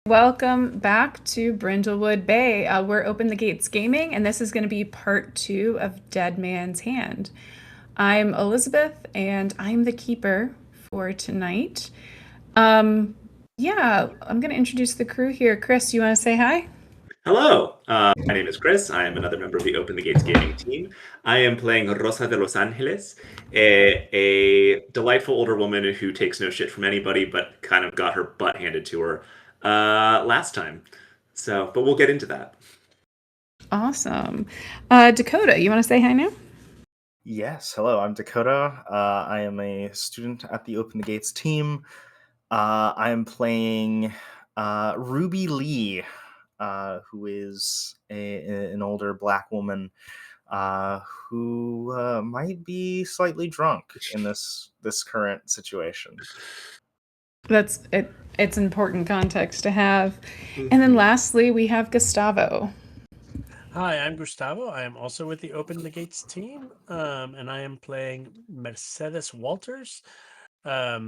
Welcome back to Brindlewood Bay. We're Open the Gates Gaming, and this is going to be part 2 of Dead Man's Hand. I'm Elizabeth, and I'm the keeper for tonight. Yeah, I'm going to introduce the crew here. Chris, you want to say hi? Hello, my name is Chris. I am another member of the Open the Gates gaming team. I am playing Rosa de Los Angeles, a delightful older woman who takes no shit from anybody, but kind of got her butt handed to her last time. But we'll get into that. Awesome. Dakota, you want to say hi now? Yes, hello, I'm Dakota. I am a student at the Open the Gates team. I am playing Ruby Lee, who is an older black woman who might be slightly drunk in this current situation. That's it. It's important context to have. And then lastly, we have Gustavo. Hi, I'm Gustavo. I am also with the Open the Gates team, and I am playing Mercedes Walters, a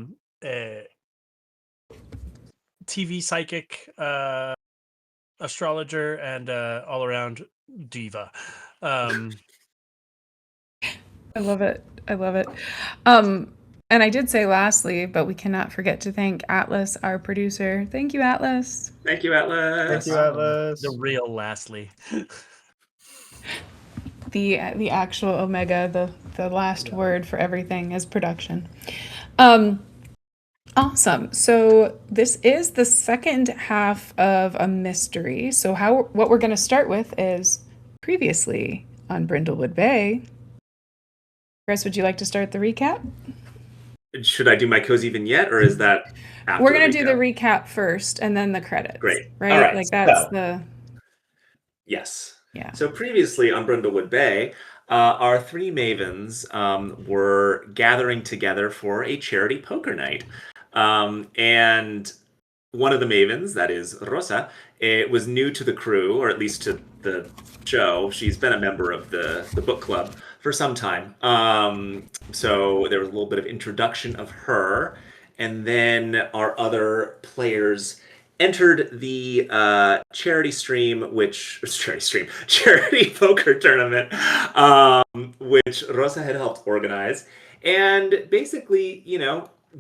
TV psychic, astrologer, and all-around diva. I love it. I love it. And I did say lastly, but we cannot forget to thank Atlas, our producer. Thank you, Atlas. Thank you, Atlas. Thank you, Atlas. The real lastly. The actual Omega, the last word for everything is production. Awesome. So this is the second half of a mystery. So what we're going to start with is previously on Brindlewood Bay. Chris, would you like to start the recap? Should I do my cozy vignette, or is that after We're going to do the recap first and then the credits. Great. Right? All right. Like that's the... Yes. Yeah. So previously on Brindlewood Bay, our three mavens were gathering together for a charity poker night. And one of the mavens, that is Rosa, was new to the crew, or at least to the show. She's been a member of the book club for some time. So there was a little bit of introduction of her. And then our other players entered the charity poker tournament, which Rosa had helped organize, and basically,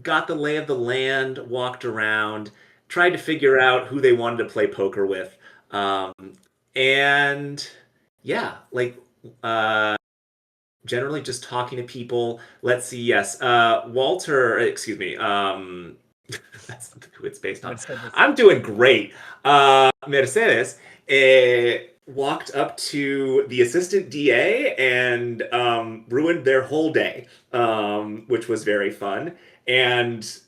got the lay of the land, walked around, tried to figure out who they wanted to play poker with, and yeah, generally just talking to people. Let's see, yes, Walter, excuse me, that's who it's based on. I'm doing great. Mercedes walked up to the assistant DA and ruined their whole day, which was very fun, and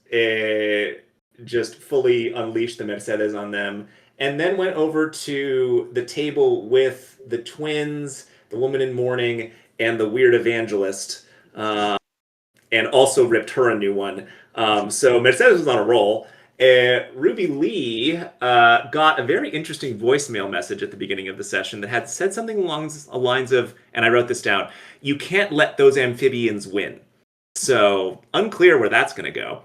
just fully unleashed the Mercedes on them. And then went over to the table with the twins, the woman in mourning, and the weird evangelist, and also ripped her a new one. So Mercedes was on a roll. Ruby Lee got a very interesting voicemail message at the beginning of the session that had said something along the lines of, and I wrote this down, "You can't let those amphibians win." So unclear where that's going to go.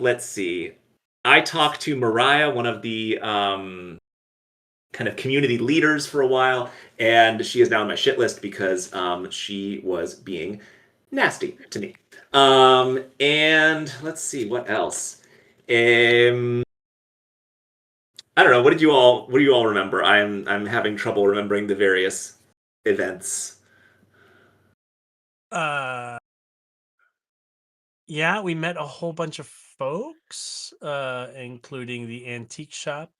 Let's see. I talked to Mariah, one of the kind of community leaders for a while, and she is now on my shit list because she was being nasty to me. And let's see, what else? I don't know. What do you all remember? I'm having trouble remembering the various events. Yeah, we met a whole bunch of folks, including the antique shop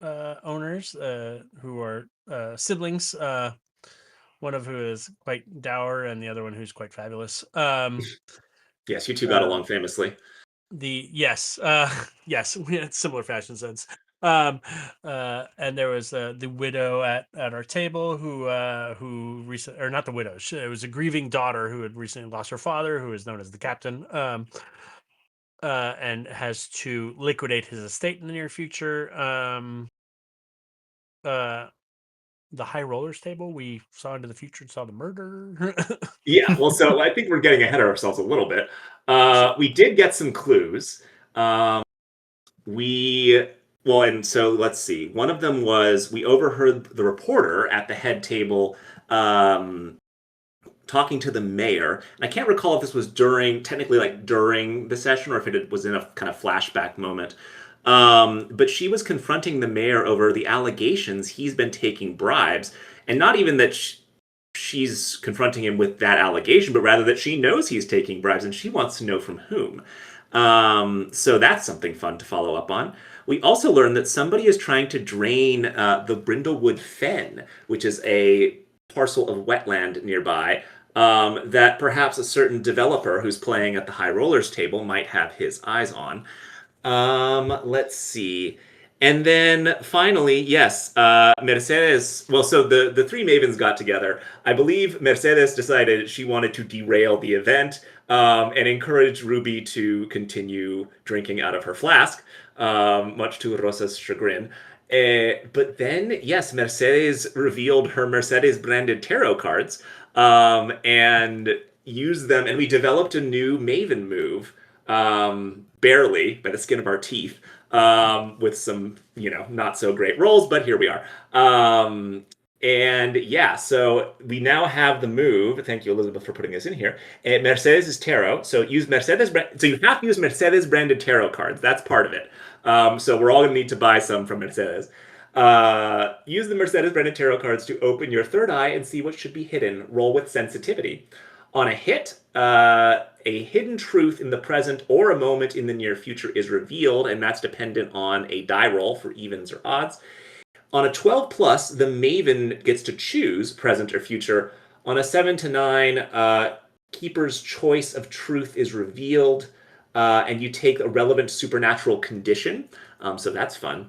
owners, who are siblings. One of who is quite dour, and the other one who's quite fabulous. Yes, you two got along famously. Yes, we had similar fashion sense. And there was the widow at our table who recently, or not the widow, it was a grieving daughter who had recently lost her father, who is known as the captain, and has to liquidate his estate in the near future. The high rollers table, we saw into the future and saw the murder. Yeah, well, so I think we're getting ahead of ourselves a little bit. We did get some clues. and so let's see. One of them was we overheard the reporter at the head table talking to the mayor. And I can't recall if this was technically during the session, or if it was in a kind of flashback moment. But she was confronting the mayor over the allegations he's been taking bribes, and not even that she's confronting him with that allegation, but rather that she knows he's taking bribes and she wants to know from whom. So that's something fun to follow up on. We also learned that somebody is trying to drain the Brindlewood Fen, which is a parcel of wetland nearby, that perhaps a certain developer who's playing at the High Rollers table might have his eyes on. Let's see. And then finally, yes, Mercedes. Well, so the three mavens got together. I believe Mercedes decided she wanted to derail the event and encourage Ruby to continue drinking out of her flask, much to Rosa's chagrin. But then, yes, Mercedes revealed her Mercedes branded tarot cards and used them, and we developed a new Maven move, barely by the skin of our teeth, with some, not so great rolls, but here we are. And yeah, so we now have the move. Thank you, Elizabeth, for putting this in here. Mercedes is tarot, so use Mercedes. So you have to use Mercedes branded tarot cards. That's part of it. So we're all going to need to buy some from Mercedes. Use the Mercedes branded tarot cards to open your third eye and see what should be hidden. Roll with sensitivity. On a hit, a hidden truth in the present or a moment in the near future is revealed, and that's dependent on a die roll for evens or odds. On a 12 plus, the Maven gets to choose present or future. On a 7 to 9, Keeper's choice of truth is revealed, and you take a relevant supernatural condition. So that's fun.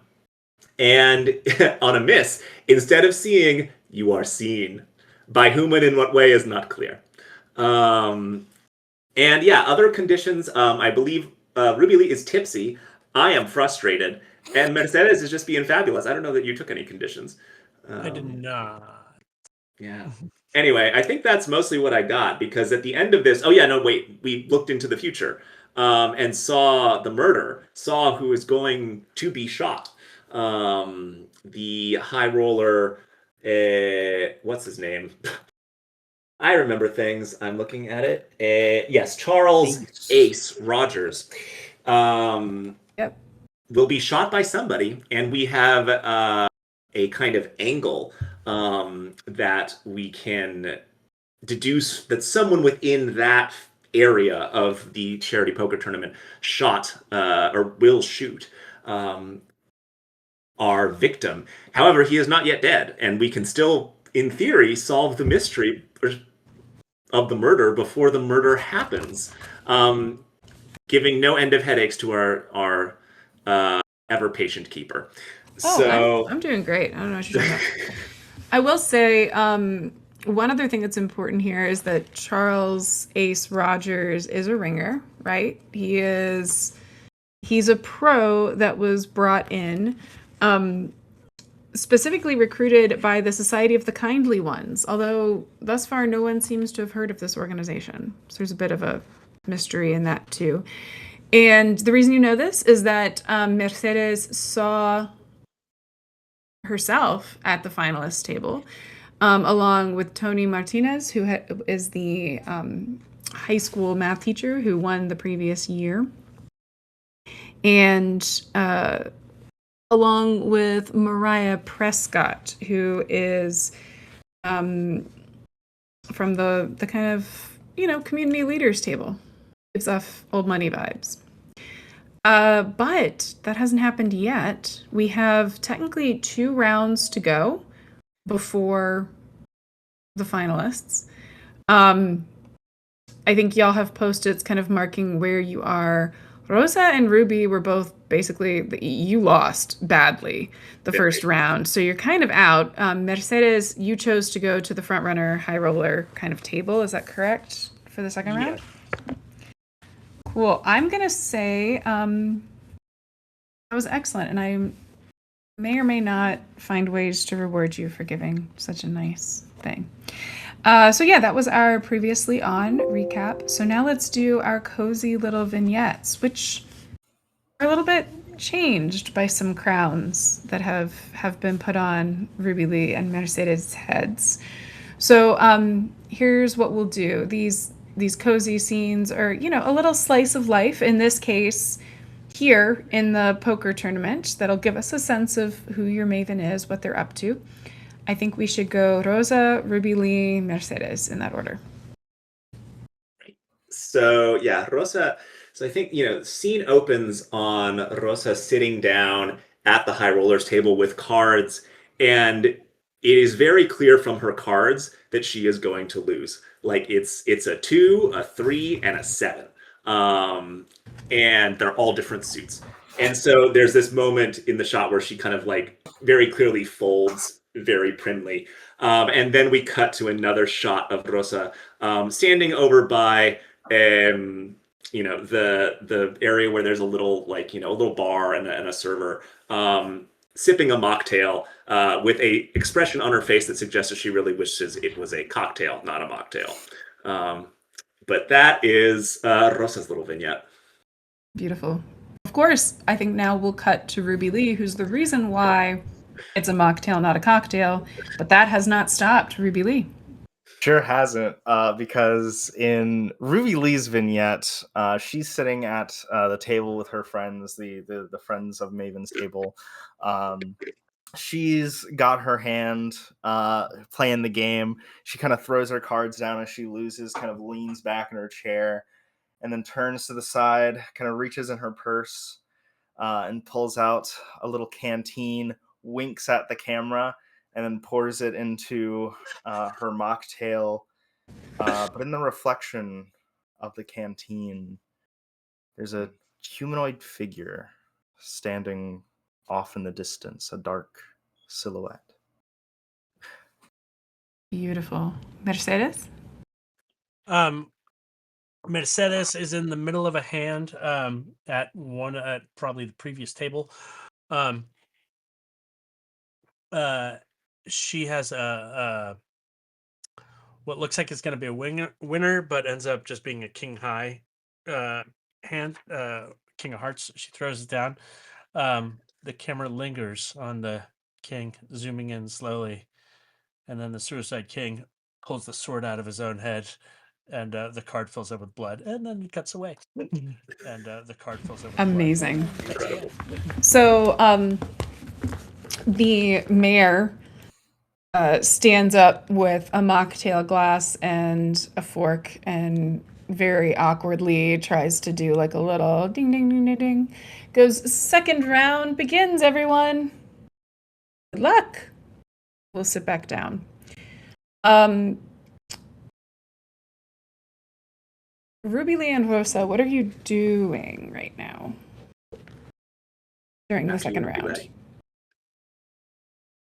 And on a miss, instead of seeing, you are seen. By whom and in what way is not clear. And yeah, other conditions, I believe Ruby Lee is tipsy. I am frustrated. And Mercedes is just being fabulous. I don't know that you took any conditions. I did not. Yeah. Anyway, I think that's mostly what I got, because at the end of this, we looked into the future and saw the murder, saw who is going to be shot. The high roller, what's his name? I remember things. I'm looking at it. Yes, Charles Ace Rogers. Yep. Will be shot by somebody, and we have a kind of angle that we can deduce that someone within that area of the charity poker tournament shot or will shoot our victim. However, he is not yet dead, and we can still, in theory, solve the mystery of the murder before the murder happens, giving no end of headaches to our ever patient keeper. Oh, so I'm doing great. I don't know what you're talking about. I will say one other thing that's important here is that Charles Ace Rogers is a ringer, right? He's a pro that was brought in, specifically recruited by the Society of the Kindly Ones, although thus far no one seems to have heard of this organization. So there's a bit of a mystery in that too. And the reason you know this is that Mercedes saw herself at the finalist table, along with Tony Martinez, who is the high school math teacher who won the previous year, and along with Mariah Prescott, who is from the kind of, community leaders table. Gives off old money vibes. But that hasn't happened yet. We have technically 2 rounds to go before the finalists. I think y'all have Post-its kind of marking where you are. Rosa and Ruby were both basically, you lost badly the first round, so you're kind of out. Mercedes, you chose to go to the front runner, high roller kind of table. Is that correct for the second round? Cool. I'm going to say that was excellent, and I may or may not find ways to reward you for giving such a nice thing. So yeah, that was our previously on recap. So now let's do our cozy little vignettes, which are a little bit changed by some crowns that have been put on Ruby Lee and Mercedes' heads. So here's what we'll do. These cozy scenes are, a little slice of life. In this case, here in the poker tournament, that'll give us a sense of who your maven is, what they're up to. I think we should go Rosa, Ruby Lee, Mercedes in that order. So yeah, Rosa. So I think the scene opens on Rosa sitting down at the high rollers table with cards, and it is very clear from her cards that she is going to lose. Like it's a 2, a 3, and a 7, and they're all different suits. And so there's this moment in the shot where she kind of like very clearly folds very primly, and then we cut to another shot of Rosa standing over by the area where there's a little a little bar and a server, sipping a mocktail, with a expression on her face that suggests that she really wishes it was a cocktail, not a mocktail. But that is Rosa's little vignette. Beautiful. Of course, I think now we'll cut to Ruby Lee, who's the reason why it's a mocktail, not a cocktail, but that has not stopped Ruby Lee. Sure hasn't, because in Ruby Lee's vignette, she's sitting at the table with her friends, the friends of Maven's table. She's got her hand playing the game. She kind of throws her cards down as she loses, kind of leans back in her chair, and then turns to the side, kind of reaches in her purse and pulls out a little canteen, winks at the camera, and then pours it into her mocktail. But in the reflection of the canteen, there's a humanoid figure standing off in the distance, a dark silhouette. Beautiful. Mercedes? Mercedes is in the middle of a hand at probably the previous table. She has a what looks like it's going to be a winner, but ends up just being a king high hand, king of hearts. She throws it down. The camera lingers on the king, zooming in slowly, and then the Suicide King pulls the sword out of his own head, and the card fills up with blood, and then it cuts away. And the card fills up with Amazing. blood. Incredible. So the mayor stands up with a mocktail glass and a fork and very awkwardly tries to do like a little ding, ding, ding, ding, ding. Goes, second round begins, everyone. Good luck. We'll sit back down. Ruby Lee and Rosa, what are you doing right now during the second round? What'd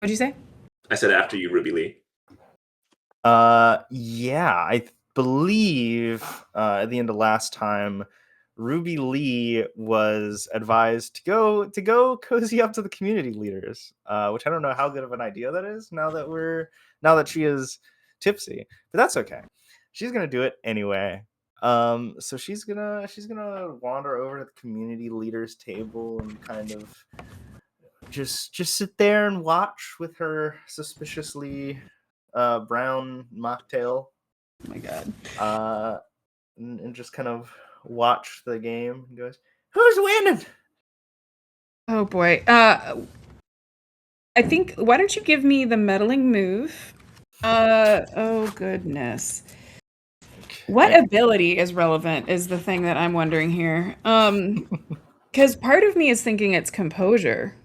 you say? I said after you, Ruby Lee. Yeah, I believe at the end of last time, Ruby Lee was advised to go cozy up to the community leaders, which I don't know how good of an idea that is now that she is tipsy, but that's okay. She's gonna do it anyway. So she's gonna wander over to the community leaders table and kind of just sit there and watch with her suspiciously brown mocktail. Oh my god. And just kind of watch the game and goes, "Who's winning?" Oh boy. I think, why don't you give me the meddling move? Oh goodness. What ability is relevant is the thing that I'm wondering here. Because part of me is thinking it's composure.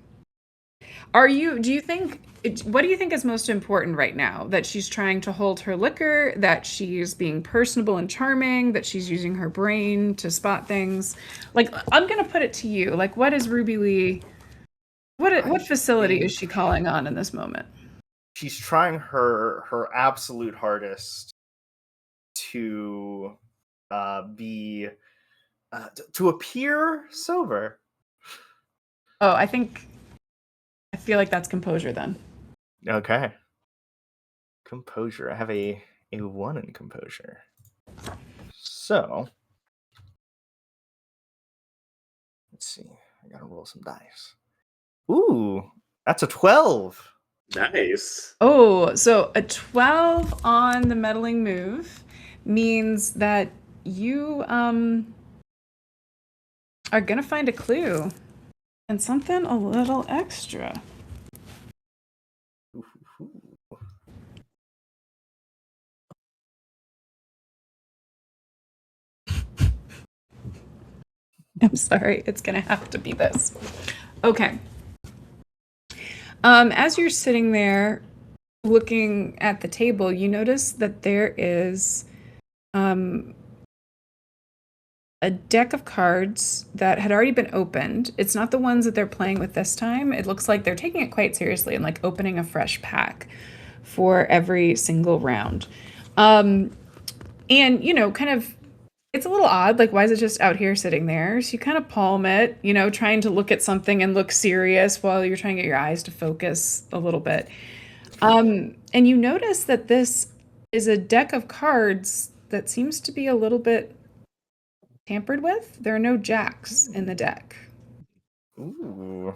What do you think is most important right now? That she's trying to hold her liquor, that she's being personable and charming, that she's using her brain to spot things? Like, I'm going to put it to you. Like, what is Ruby Lee, what facility is she calling on in this moment? She's trying her absolute hardest to to appear sober. Oh, I feel like that's composure then. Okay. Composure. I have a 1 in composure. So let's see. I gotta roll some dice. Ooh, that's a 12. Nice. Oh, so a 12 on the meddling move means that you are gonna find a clue and something a little extra. I'm sorry, it's gonna have to be this. Okay. As you're sitting there looking at the table, you notice that there is a deck of cards that had already been opened. It's not the ones that they're playing with this time. It looks like they're taking it quite seriously and like opening a fresh pack for every single round. And, you know, kind of, it's a little odd. Like, why is it just out here sitting there? So you kind of palm it, you know, trying to look at something and look serious while you're trying to get your eyes to focus a little bit. And you notice that this is a deck of cards that seems to be a little bit tampered with. There are no jacks in the deck. Ooh.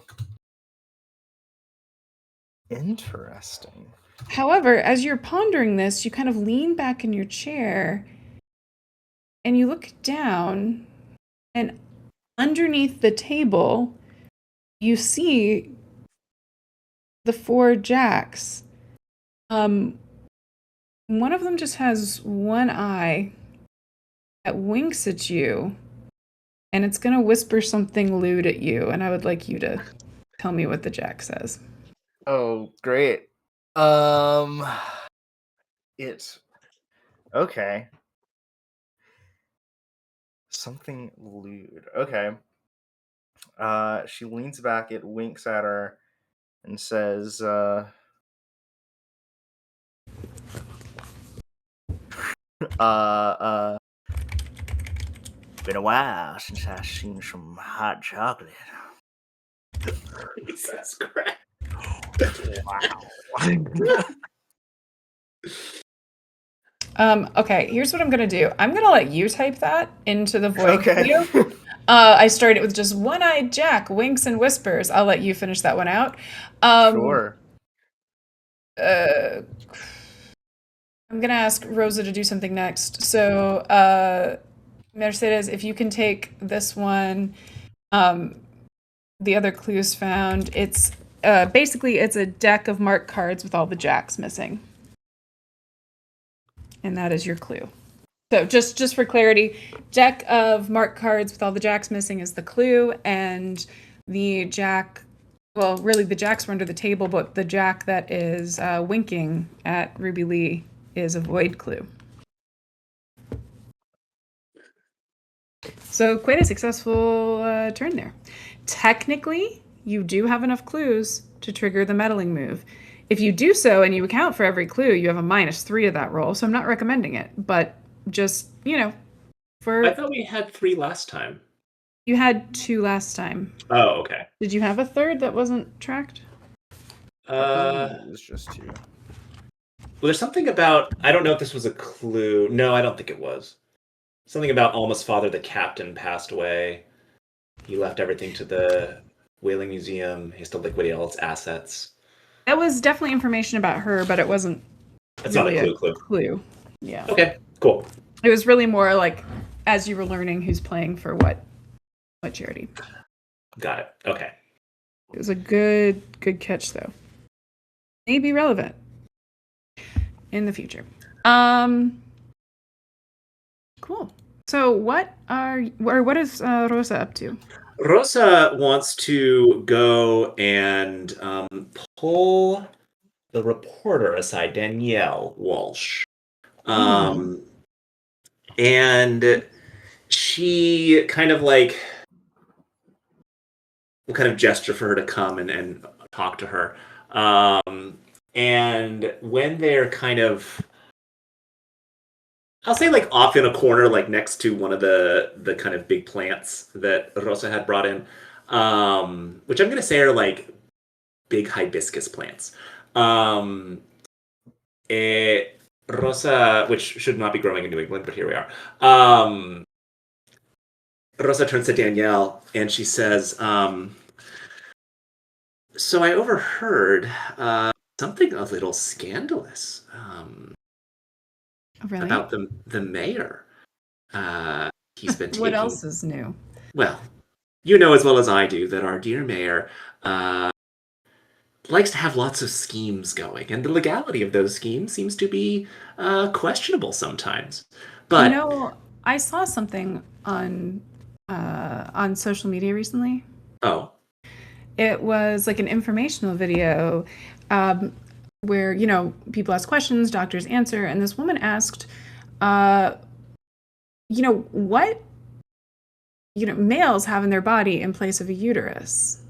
Interesting. However, as you're pondering this, you kind of lean back in your chair and you look down, and underneath the table, you see the 4 jacks. One of them just has one eye that winks at you, and it's going to whisper something lewd at you, and I would like you to tell me what the jack says. Oh, great. It's okay. Something lewd. Okay. She leans back, it winks at her, and says, been a while since I've seen some hot chocolate. Jesus Christ. Okay, here's what I'm gonna do. I'm gonna let you type that into the void Okay. queue. I started with just one-eyed Jack, winks and whispers. I'll let you finish that one out. Sure. I'm gonna ask Rosa to do something next. So, Mercedes, if you can take this one, the other clues found. It's basically it's a deck of marked cards with all the jacks missing. And that is your clue. So just for clarity, deck of marked cards with all the jacks missing is the clue, and the jack, well, really the jacks were under the table, but the jack that is winking at Ruby Lee is a void clue. So quite a successful turn there. Technically, you do have enough clues to trigger the meddling move. If you do so and you account for every clue, you have a -3 to that roll. So I'm not recommending it, but just, you know, I thought we had 3 last time. You had 2 last time. Oh, okay. Did you have a third that wasn't tracked? It was just 2. Well, there's something about, I don't know if this was a clue. No, I don't think it was. Something about Alma's father, the captain, passed away. He left everything to the Whaling Museum. He has to liquidate all its assets. That was definitely information about her, but it wasn't That's really not a clue. Yeah. Okay, cool. It was really more like as you were learning who's playing for what charity. Got it. Okay. It was a good catch though. May be relevant in the future. Cool. So what is Rosa up to? Rosa wants to go and pull the reporter aside, Danielle Walsh. And she kind of like will kind of gesture for her to come and talk to her. And when they're kind of, I'll say like off in a corner, like next to one of the kind of big plants that Rosa had brought in, which I'm going to say are like big hibiscus plants. Rosa, which should not be growing in New England, but here we are. Rosa turns to Danielle and she says, so I overheard something a little scandalous Really? about the mayor. He's been What taking. else is new? Well, you know as well as I do that our dear mayor likes to have lots of schemes going, and the legality of those schemes seems to be questionable sometimes. But I saw something on social media recently. oh, It was like an informational video where, people ask questions, doctors answer, and this woman asked, what, males have in their body in place of a uterus.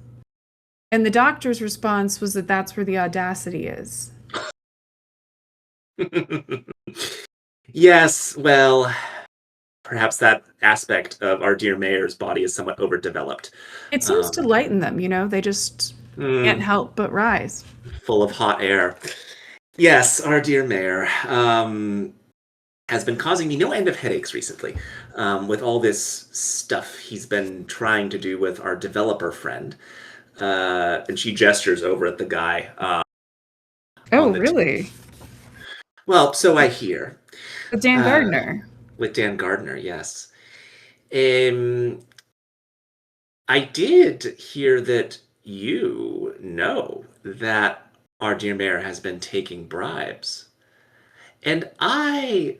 And the doctor's response was that that's where the audacity is. yes, well, perhaps that aspect of our dear mayor's body is somewhat overdeveloped. It seems to lighten them, they just can't help but rise. Full of hot air. Yes, our dear mayor has been causing me no end of headaches recently with all this stuff he's been trying to do with our developer friend. And she gestures over at the guy. Oh, really? Well, so I hear. With Dan Gardner. With Dan Gardner, yes. I did hear that you know that our dear mayor has been taking bribes. And I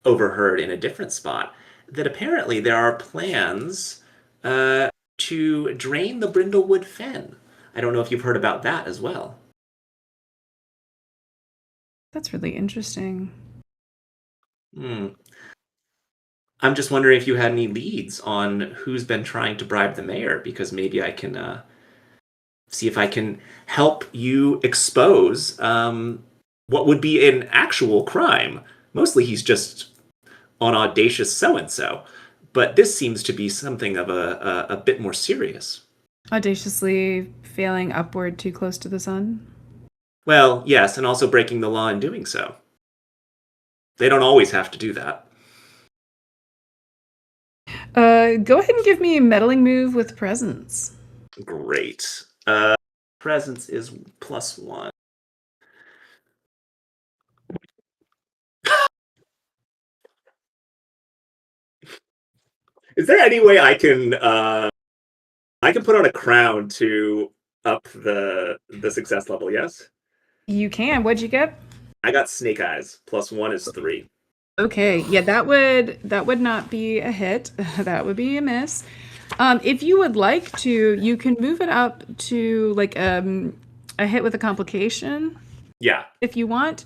overheard in a different spot that apparently there are plans to drain the Brindlewood Fen. I don't know if you've heard about that as well. That's really interesting. I'm just wondering if you had any leads on who's been trying to bribe the mayor, because maybe I can see if I can help you expose what would be an actual crime. Mostly he's just on audacious so-and-so, but this seems to be something of a bit more serious. Audaciously failing upward too close to the sun? Well, yes, and also breaking the law in doing so. They don't always have to do that. Go ahead and give me a meddling move with presence. Great. Presence is +1. Is there any way I can put on a crown to up the success level? Yes. You can. What'd you get? I got snake eyes. +1 is 3. Okay, yeah, that would not be a hit. That would be a miss. If you would like to, you can move it up to like a hit with a complication. Yeah. If you want.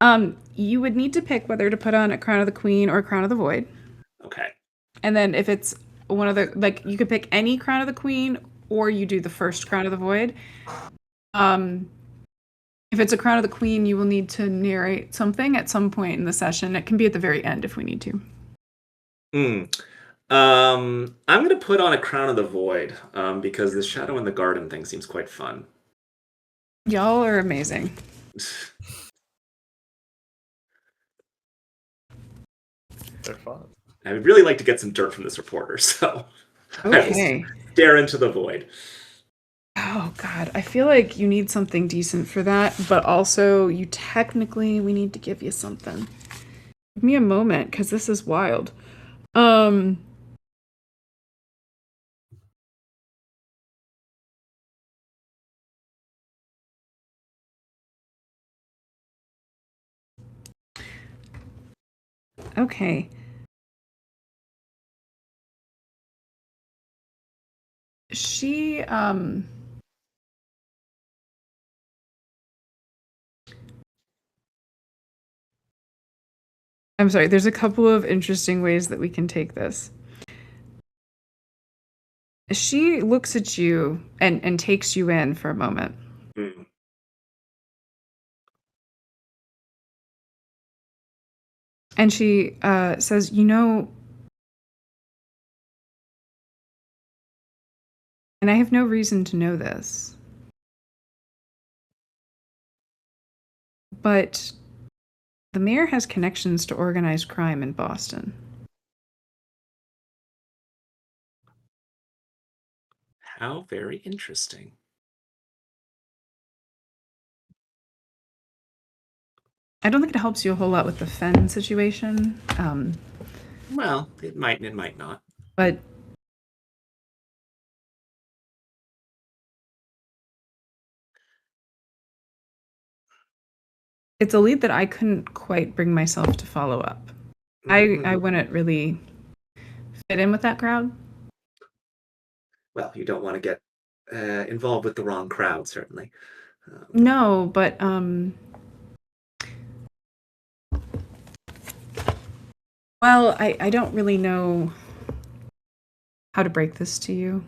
You would need to pick whether to put on a Crown of the Queen or Crown of the Void. Okay. And then if it's one of the, you could pick any Crown of the Queen, or you do the first Crown of the Void. If it's a Crown of the Queen, you will need to narrate something at some point in the session. It can be at the very end if we need to. I'm going to put on a Crown of the Void because the Shadow in the Garden thing seems quite fun. Y'all are amazing. They're fun. I would really like to get some dirt from this reporter, so okay. I will stare into the void. Oh, God. I feel like you need something decent for that, but also we need to give you something. Give me a moment, because this is wild. Okay. She, I'm sorry, there's a couple of interesting ways that we can take this. She looks at you and takes you in for a moment. And she says, and I have no reason to know this, but the mayor has connections to organized crime in Boston. How very interesting. I don't think it helps you a whole lot with the Fen situation, Well, it might and it might not. but it's a lead that I couldn't quite bring myself to follow up. I wouldn't really fit in with that crowd. Well, you don't want to get involved with the wrong crowd, certainly. No, but well, I don't really know how to break this to you.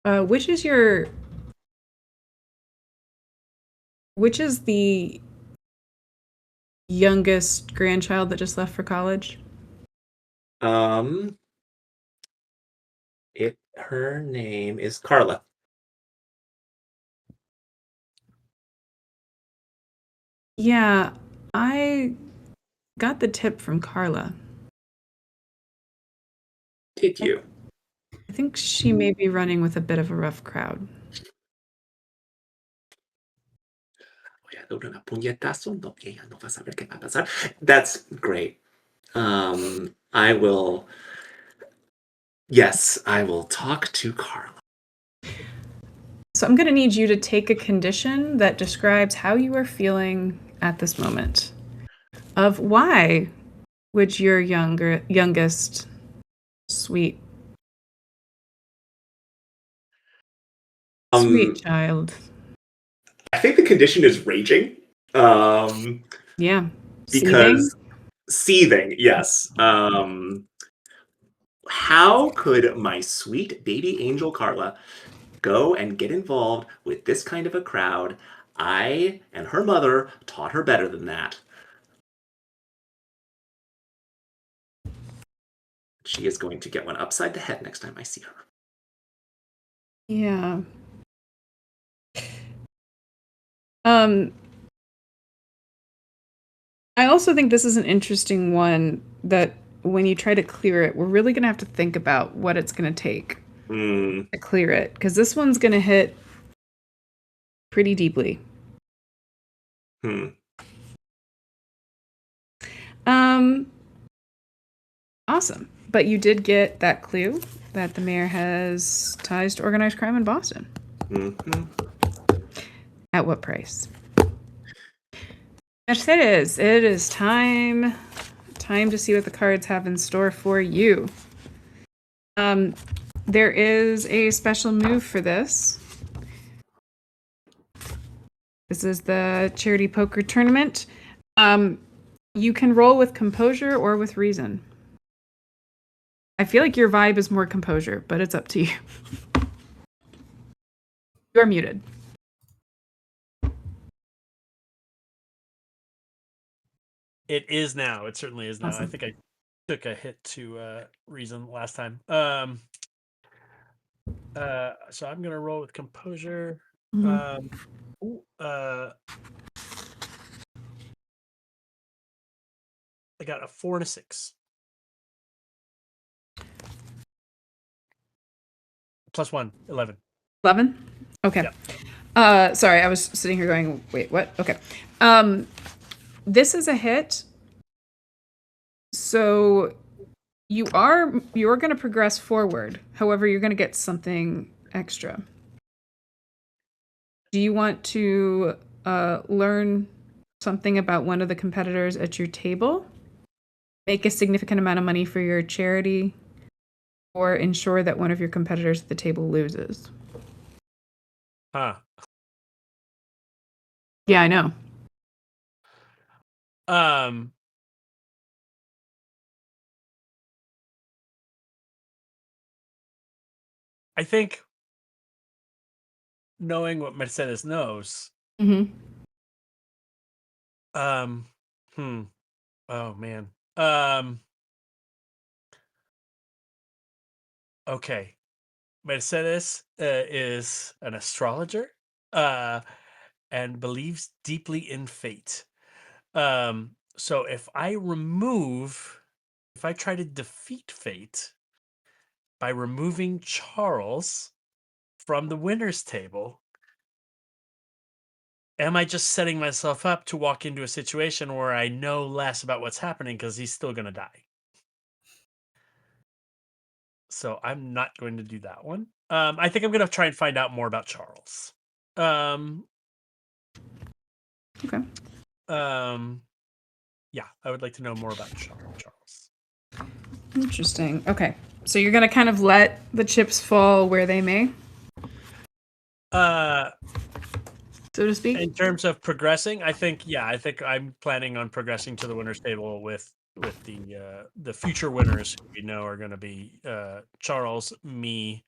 Which is the youngest grandchild that just left for college? Her name is Carla. Yeah, I got the tip from Carla. Did you? I think she may be running with a bit of a rough crowd. Voy a dar una puñetazo, no, ella no va a saber qué va a pasar. That's great. I will. Yes, I will talk to Carla. So I'm going to need you to take a condition that describes how you are feeling at this moment. Of why would your youngest sweet child. I think the condition is raging. Yeah. Because seething, yes. How could my sweet baby angel Carla go and get involved with this kind of a crowd? I and her mother taught her better than that. She is going to get one upside the head next time I see her. Yeah. I also think this is an interesting one that when you try to clear it, we're really going to have to think about what it's going to take to clear it, because this one's going to hit pretty deeply. Awesome. But you did get that clue that the mayor has ties to organized crime in Boston. At what price? Mercedes, it is time to see what the cards have in store for you. There is a special move for this. This is the charity poker tournament. You can roll with composure or with reason. I feel like your vibe is more composure, but it's up to you. You're muted. It is now. It certainly is now. Awesome. I think I took a hit to reason last time. So I'm gonna roll with composure. I got a 4 and a 6. Plus 1, 11. 11? Okay. Yeah. Sorry, I was sitting here going, wait, what? Okay. This is a hit. So you're going to progress forward. However, you're going to get something extra. Do you want to learn something about one of the competitors at your table? Make a significant amount of money for your charity? Or ensure that one of your competitors at the table loses? Huh. Yeah, I know. I think knowing what Mercedes knows. Oh man. Okay. Mercedes is an astrologer and believes deeply in fate. So if I remove if I try to defeat fate by removing Charles from the winner's table, am I just setting myself up to walk into a situation where I know less about what's happening because he's still going to die? So I'm not going to do that one. I think I'm going to try and find out more about Charles. Okay. Yeah, I would like to know more about Charles. Interesting. Okay. So you're going to kind of let the chips fall where they may, so to speak? In terms of progressing, I think I'm planning on progressing to the winner's table with the future winners who we know are going to be Charles, me,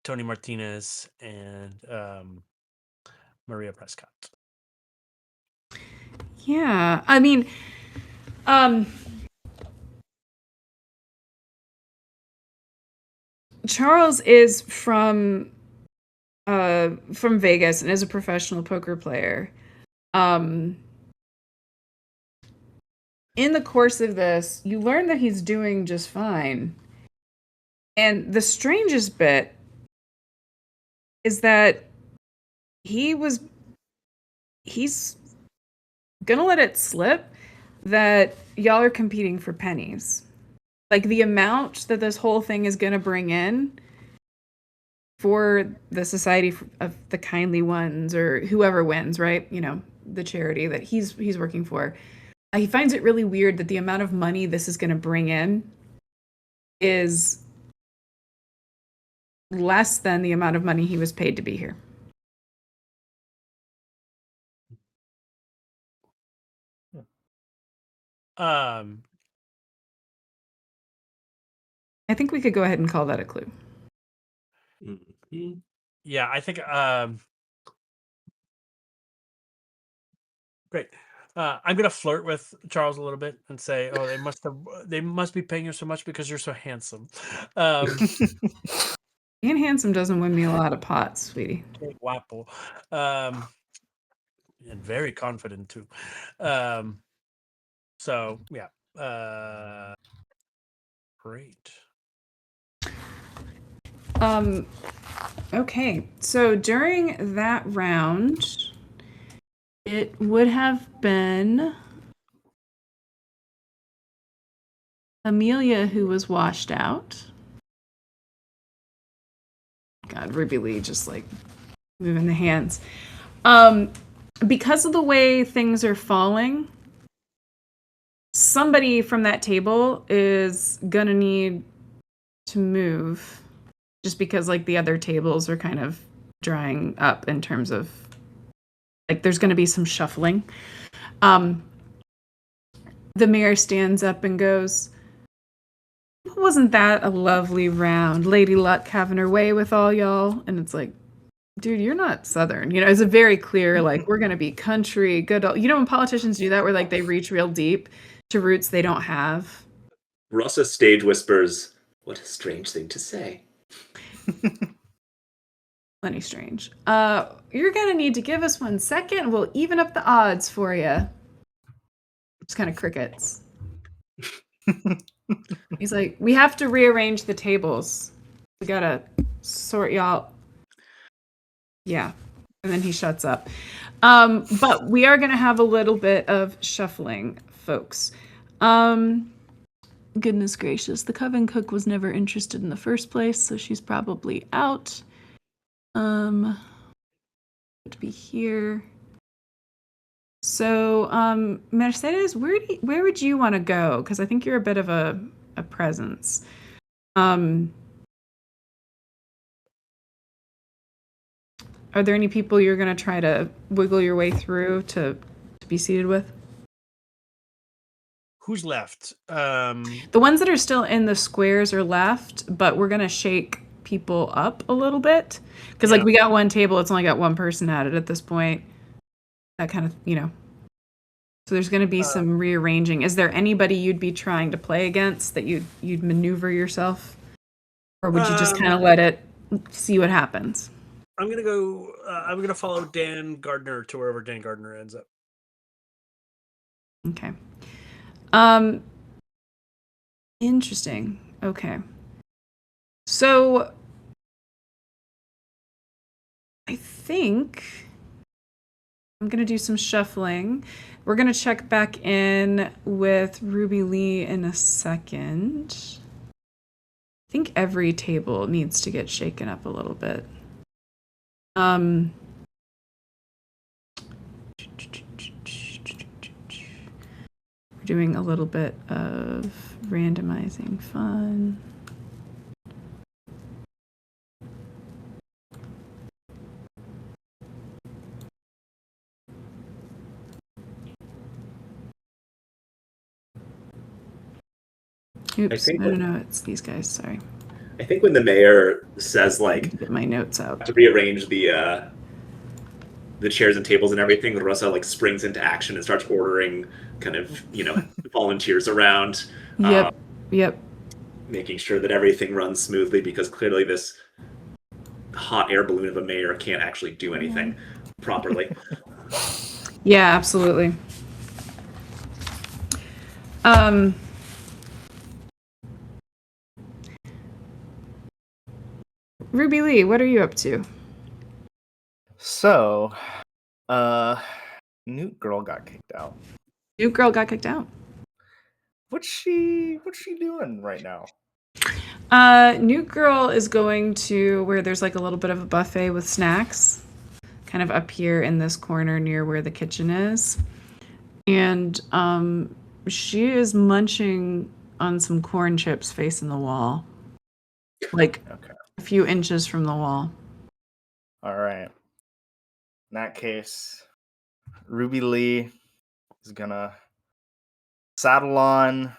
Tony Martinez, and Maria Prescott. Yeah. I mean, Charles is from Vegas and is a professional poker player. In the course of this, you learn that he's doing just fine. And the strangest bit is that he's gonna let it slip that y'all are competing for pennies. Like, the amount that this whole thing is gonna bring in for the Society of the Kindly Ones, or whoever wins, right? You know, the charity that he's working for. He finds it really weird that the amount of money this is going to bring in is less than the amount of money he was paid to be here. I think we could go ahead and call that a clue. Mm-hmm. Yeah, I think great. I'm gonna flirt with Charles a little bit and say, "Oh, they must be paying you so much because you're so handsome." Being handsome doesn't win me a lot of pots, sweetie. Guapo, and very confident too. So yeah, great. Okay, so during that round, it would have been Amelia who was washed out. God, Ruby Lee just like moving the hands. Because of the way things are falling, somebody from that table is gonna need to move, just because like the other tables are kind of drying up in terms of like there's gonna be some shuffling. The mayor stands up and goes, "Wasn't that a lovely round? Lady Luck having her way with all y'all." And it's like, dude, you're not Southern. You know, it's a very clear, like, we're going to be country, good. You know, when politicians do that, where like they reach real deep to roots they don't have. Rossa stage whispers, "What a strange thing to say." Plenty strange. You're going to need to give us 1 second. We'll even up the odds for you. Just kind of crickets. He's like, "We have to rearrange the tables. We got to sort y'all." Yeah. And then he shuts up. But we are going to have a little bit of shuffling, folks. Goodness gracious. The Coven Cook was never interested in the first place, so she's probably out. To be here. So, Mercedes, where would you want to go? Because I think you're a bit of a presence. Are there any people you're going to try to wiggle your way through to be seated with? Who's left? The ones that are still in the squares are left, but we're going to shake people up a little bit. Because, like, we got one table, it's only got one person at it at this point. That kind of, you know. So there's going to be some rearranging. Is there anybody you'd be trying to play against that you'd maneuver yourself? Or would you just kind of let it see what happens? I'm going to go, I'm going to follow Dan Gardner to wherever Dan Gardner ends up. Okay. Interesting. Okay. So I think I'm going to do some shuffling. We're going to check back in with Ruby Lee in a second. I think every table needs to get shaken up a little bit. We're doing a little bit of randomizing fun. Oops, no, it's these guys, sorry. I think when the mayor says, like, get my notes out to rearrange the chairs and tables and everything, Rosa, like, springs into action and starts ordering kind of, volunteers around. Yep. Making sure that everything runs smoothly, because clearly this hot air balloon of a mayor can't actually do anything properly. Yeah, absolutely. Ruby Lee, what are you up to? So, Newt Girl got kicked out. Newt Girl got kicked out. What's she doing right now? Newt Girl is going to where there's like a little bit of a buffet with snacks, kind of up here in this corner near where the kitchen is. And she is munching on some corn chips facing the wall. Like a few inches from the wall. All right. In that case, Ruby Lee is gonna saddle on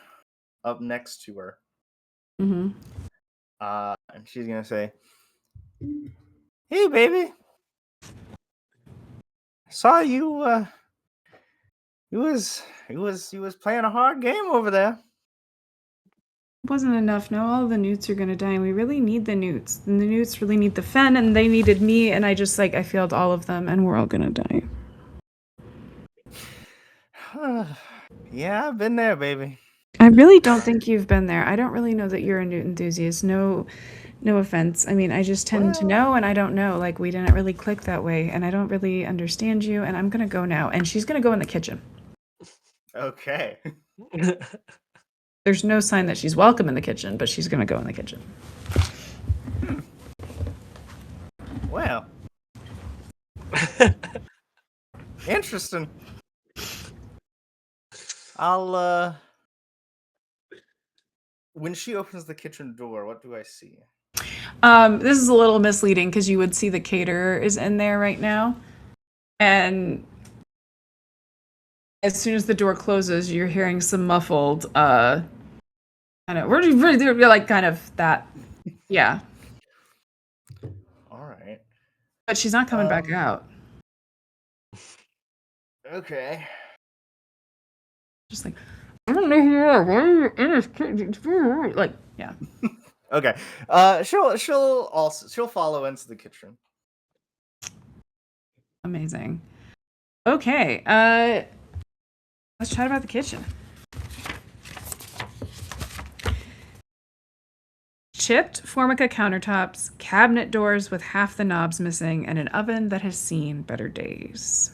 up next to her. Mm-hmm. And she's gonna say, "Hey, baby, saw you. You was playing a hard game over there." It wasn't enough. Now all the newts are gonna die, and we really need the newts. And the newts really need the fen, and they needed me, and I failed all of them, and we're all gonna die. Yeah, I've been there, baby. I really don't think you've been there. I don't really know that you're a newt enthusiast. No offense. I mean, I just tend to know, and I don't know. Like, we didn't really click that way, and I don't really understand you, and I'm gonna go now. And she's gonna go in the kitchen. Okay. There's no sign that she's welcome in the kitchen, but she's gonna go in the kitchen. Well. Interesting. I'll when she opens the kitchen door, what do I see? This is a little misleading because you would see the caterer is in there right now. And as soon as the door closes, you're hearing some muffled kind of like kind of that. Yeah. All right. But she's not coming back out. Okay. Just like, I don't know who you are. Why are you in this kitchen? Like, yeah. Okay. She'll follow into the kitchen. Amazing. Okay. Let's chat about the kitchen. Chipped Formica countertops, cabinet doors with half the knobs missing, and an oven that has seen better days.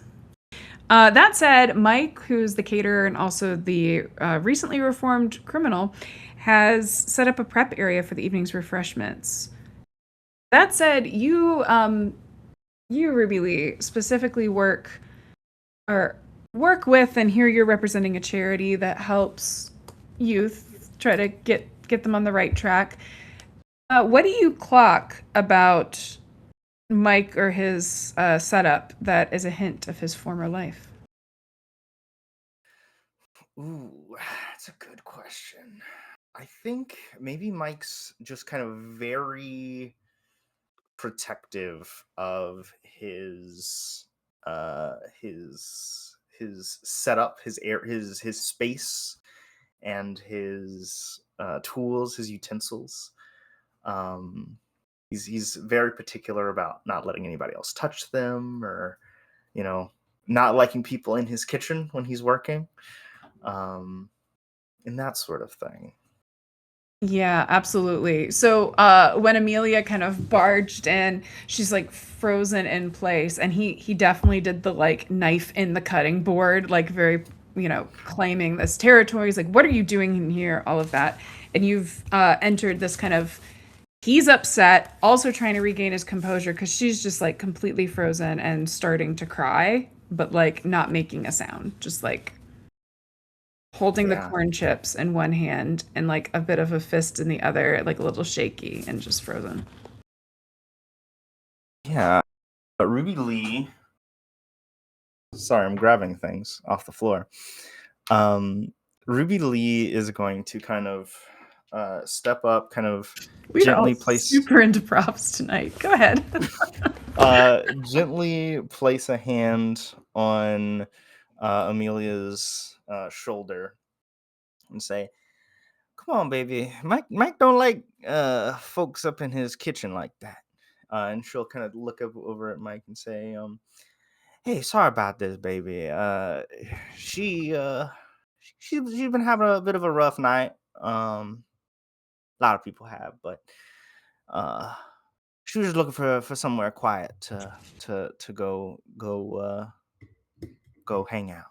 That said, Mike, who's the caterer and also the recently reformed criminal, has set up a prep area for the evening's refreshments. That said, you Ruby Lee, specifically work with, and here you're representing a charity that helps youth try to get them on the right track. What do you clock about Mike or his setup that is a hint of his former life? Ooh, that's a good question. I think maybe Mike's just kind of very protective of his setup, his space, and his tools, his utensils. He's very particular about not letting anybody else touch them, or not liking people in his kitchen when he's working, and that sort of thing. Yeah, absolutely. So when Amelia kind of barged in, she's like frozen in place, and he definitely did the like knife in the cutting board, like very, claiming this territory. He's like, "What are you doing in here?" All of that, and you've entered this kind of. He's upset, also trying to regain his composure because she's just like completely frozen and starting to cry, but like not making a sound, just like holding the Yeah. corn chips in one hand and like a bit of a fist in the other, like a little shaky and just frozen. Yeah. But Ruby Lee. Sorry, I'm grabbing things off the floor. Ruby Lee is going to kind of step up, kind of We are all gently place super into props tonight. Go ahead. gently place a hand on Amelia's shoulder and say, "Come on, baby. Mike don't like folks up in his kitchen like that." And she'll kind of look up over at Mike and say, "Hey, sorry about this, baby. She she's been having a bit of a rough night. A lot of people have, but uh, she was just looking for somewhere quiet to go hang out."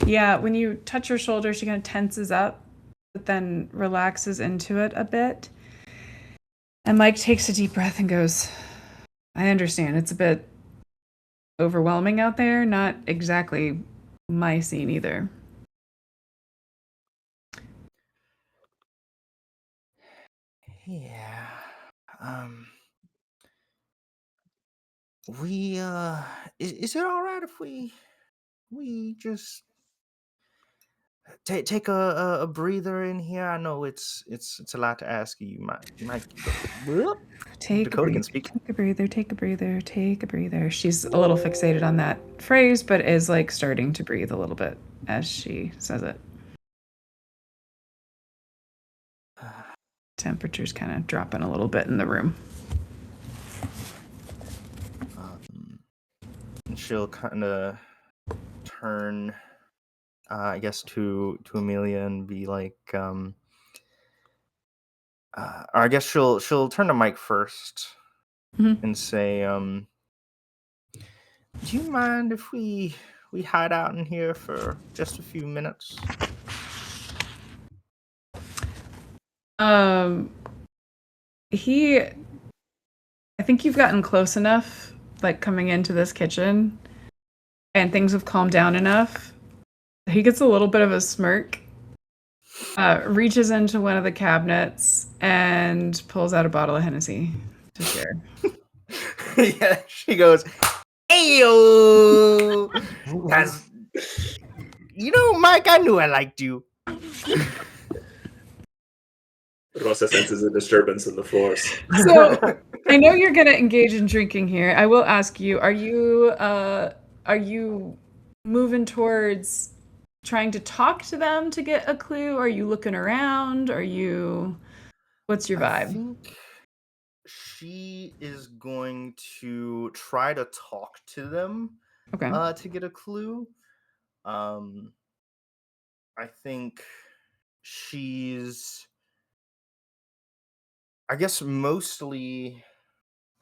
Yeah, when you touch her shoulder, she kind of tenses up, but then relaxes into it a bit. And Mike takes a deep breath and goes, I understand. It's a bit overwhelming out there. Not exactly my scene either. Yeah. Um. We is it all right if we just take a breather in here? I know it's a lot to ask you. You might go. Whoop. Take a Dakota can breather, speak. take a breather, take a breather, take a breather. She's a little fixated on that phrase, but is like starting to breathe a little bit as she says it. Temperature's kind of dropping a little bit in the room. And she'll kind of turn, I guess, to Amelia and be like, or I guess she'll turn to Mike first Mhm. and say, "Do you mind if we hide out in here for just a few minutes?" Um, he, I think you've gotten close enough, like coming into this kitchen, and things have calmed down enough. He gets a little bit of a smirk, reaches into one of the cabinets, and pulls out a bottle of Hennessy to share. Yeah, she goes, "Ayo, that's Mike. I knew I liked you." Rosa senses a disturbance in the force. So I know you're going to engage in drinking here. I will ask you: Are you moving towards trying to talk to them to get a clue? Are you looking around? What's your I vibe? think she is going to try to talk to them Okay. to get a clue. Um, I think she's, I guess, mostly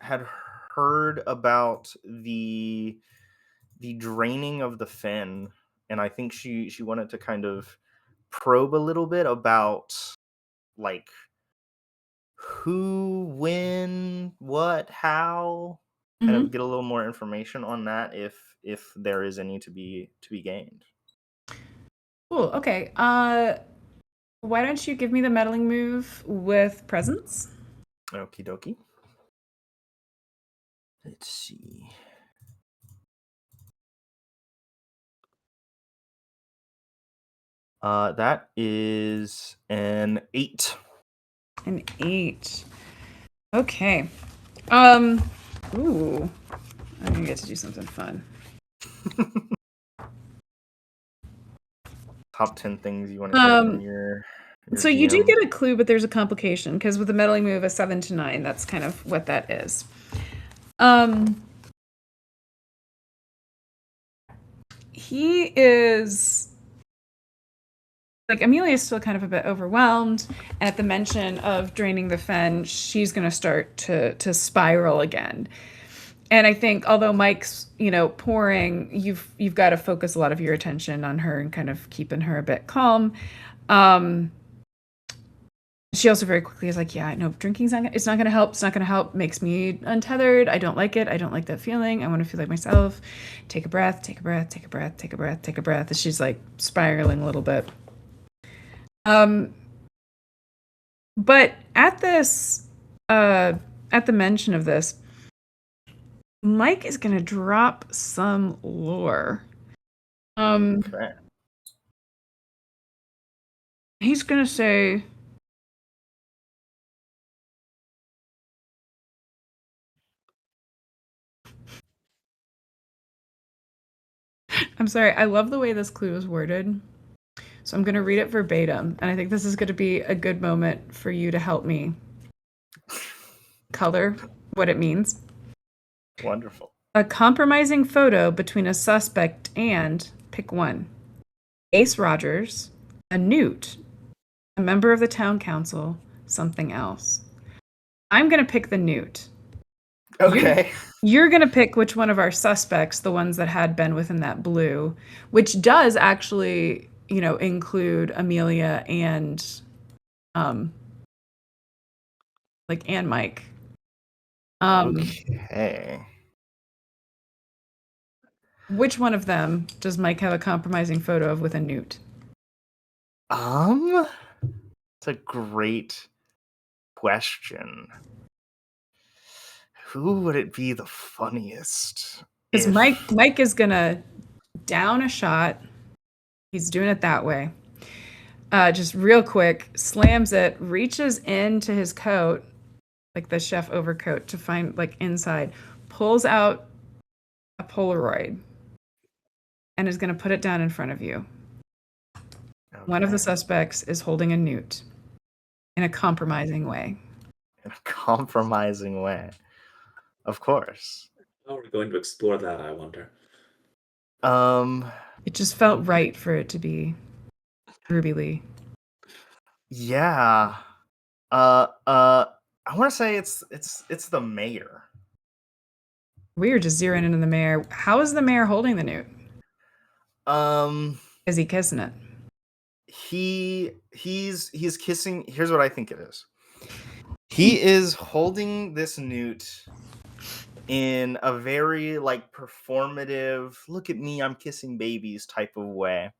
had heard about the draining of the fin, and I think she wanted to kind of probe a little bit about like who, when, what, how, kind Mhm. of get a little more information on that if there is any to be gained. Cool. Okay. Why don't you give me the meddling move with presence? Okie dokie. Let's see. That is an 8. An 8. Okay. Ooh. I'm gonna get to do something fun. Top 10 things you want to hear from your So you do GM. get a clue, but there's a complication because with the meddling move, a 7 to 9, that's kind of what that is. He is like Amelia's still kind of a bit overwhelmed, and at the mention of draining the fen, she's going to start to spiral again. And I think although Mike's, pouring, you've got to focus a lot of your attention on her and kind of keeping her a bit calm. She also very quickly is like, yeah, no, drinking's not, it's not going to help. It's not going to help. Makes me untethered. I don't like it. I don't like that feeling. I want to feel like myself. Take a breath, take a breath, take a breath, take a breath, take a breath. And she's like spiraling a little bit. But at the mention of this, Mike is going to drop some lore. Okay. He's going to say, I'm sorry, I love the way this clue is worded. So I'm going to read it verbatim. And I think this is going to be a good moment for you to help me color what it means. Wonderful. A compromising photo between a suspect and, pick one, Ace Rogers, a newt, a member of the town council, something else. I'm going to pick the newt. Okay. You're going to pick which one of our suspects, the ones that had been within that blue, which does actually, include Amelia and and Mike. Okay. Which one of them does Mike have a compromising photo of with a newt? It's a great question. Who would it be the funniest? Because Mike is gonna down a shot. He's doing it that way. Just real quick, slams it, reaches into his coat, like the chef overcoat, to find inside, pulls out a Polaroid, and is gonna put it down in front of you. Okay. One of the suspects is holding a newt in a compromising way. In a compromising way. Of course. How are we going to explore that, I wonder? It just felt right for it to be Ruby Lee. Yeah. I want to say it's the mayor. We're just zeroing in on the mayor. How is the mayor holding the newt? Is he kissing it? He's kissing. Here's what I think it is. He is holding this newt in a very performative, look at me, I'm kissing babies type of way,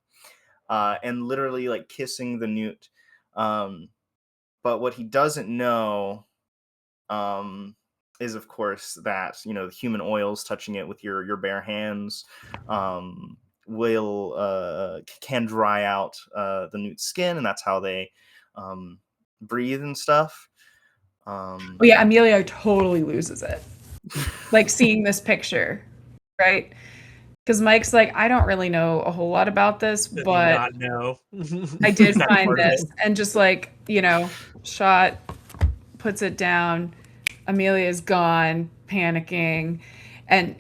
and literally kissing the newt. But what he doesn't know is, of course, that the human oils touching it with your bare hands can dry out the newt's skin, and that's how they breathe and stuff. Yeah, Amelia totally loses it. Seeing this picture, right? Because Mike's like, I don't really know a whole lot about this, but not know. I did find this, and just shot, puts it down. Amelia's gone, panicking, and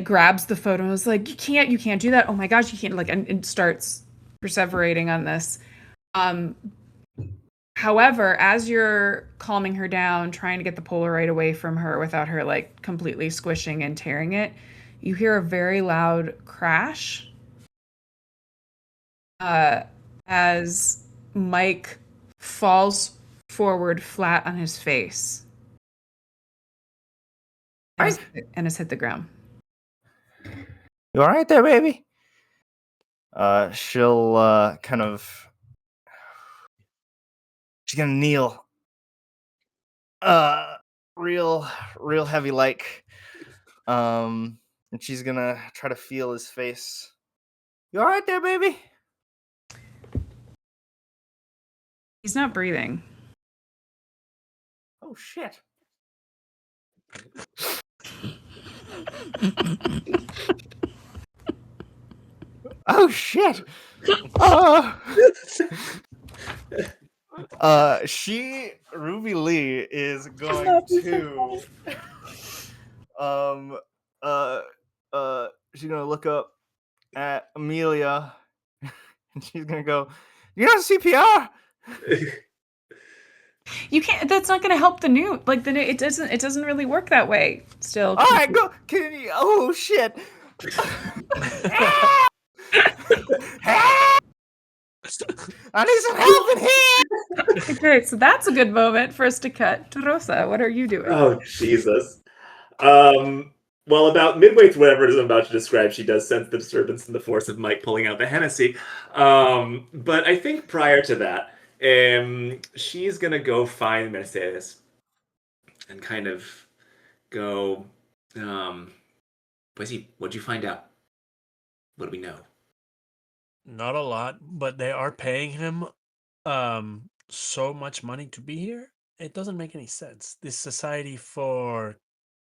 grabs the photo and is like, you can't do that. Oh my gosh, you can't and starts perseverating on this. However, as you're calming her down, trying to get the Polaroid away from her without her completely squishing and tearing it, you hear a very loud crash as Mike falls forward flat on his face and has hit the ground. You all right there, baby? She'll kind of... She's gonna kneel. Real heavy and she's gonna try to feel his face. You all right there, baby? He's not breathing. Oh shit. Oh shit. Ruby Lee is going to she's gonna look up at Amelia And she's gonna go, "You got CPR?" You can't. That's not going to help the new. Like the new. It doesn't. It doesn't really work that way. Still. All right, go. Can you, oh shit! I need some help in here. Okay, so that's a good moment for us to cut to Rosa. What are you doing? Oh, Jesus. Well, about midway through whatever it is I'm about to describe, she does sense the disturbance in the force of Mike pulling out the Hennessy. But I think prior to that, she's gonna go find Mercedes and kind of go, what'd you find out? What do we know? Not a lot, but they are paying him so much money to be here. It doesn't make any sense. This society for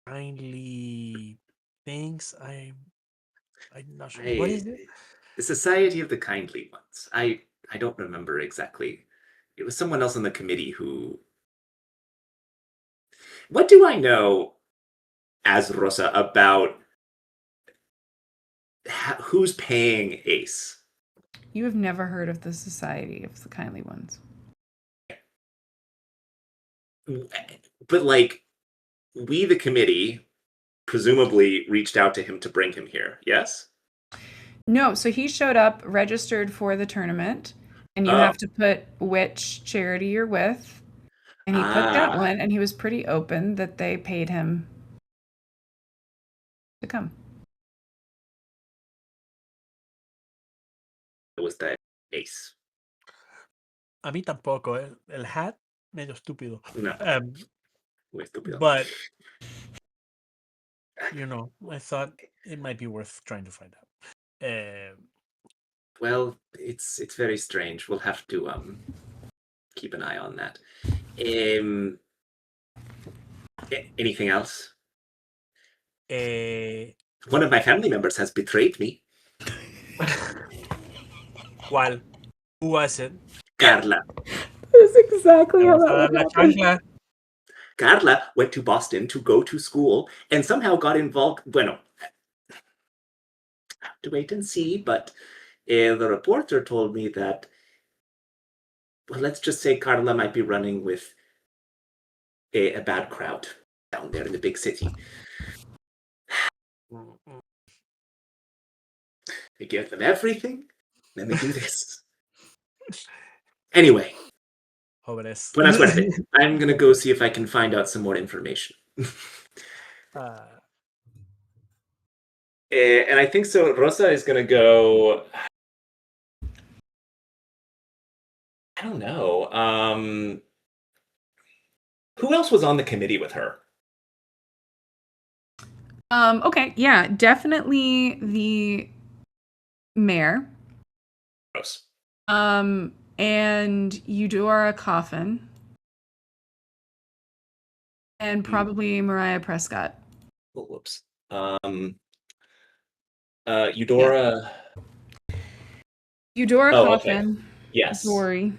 kindly things, I'm not sure. What is it? The Society of the Kindly Ones. I don't remember exactly. It was someone else on the committee who. What do I know as Rosa about who's paying Ace? You have never heard of the Society of the Kindly Ones. But like, we the committee presumably reached out to him to bring him here. Yes. No, so he showed up, registered for the tournament, and you Oh. have to put which charity you're with. And he put that one, and he was pretty open that they paid him to come. It was the Ace. A mí tampoco. El hat, medio estúpido. No. Muy estúpido. But I thought it might be worth trying to find out. Well, it's very strange. We'll have to keep an eye on that. Anything else? One of my family members has betrayed me. ¿Cuál? Who was it? Carla. That's exactly how that happened. Carla went to Boston to go to school and somehow got involved. Bueno, have to wait and see, but the reporter told me that, well, let's just say Carla might be running with a bad crowd down there in the big city. They give them everything, then they do this. Anyway, buena suerte. I'm gonna go see if I can find out some more information. And I think so. Rosa is gonna go. I don't know. Who else was on the committee with her? Okay, yeah, definitely the mayor. Gross. And Eudora Coffin. And probably Mariah Prescott. Oh, whoops. Eudora. Yeah. Eudora Coffin. Okay. Yes. Dory.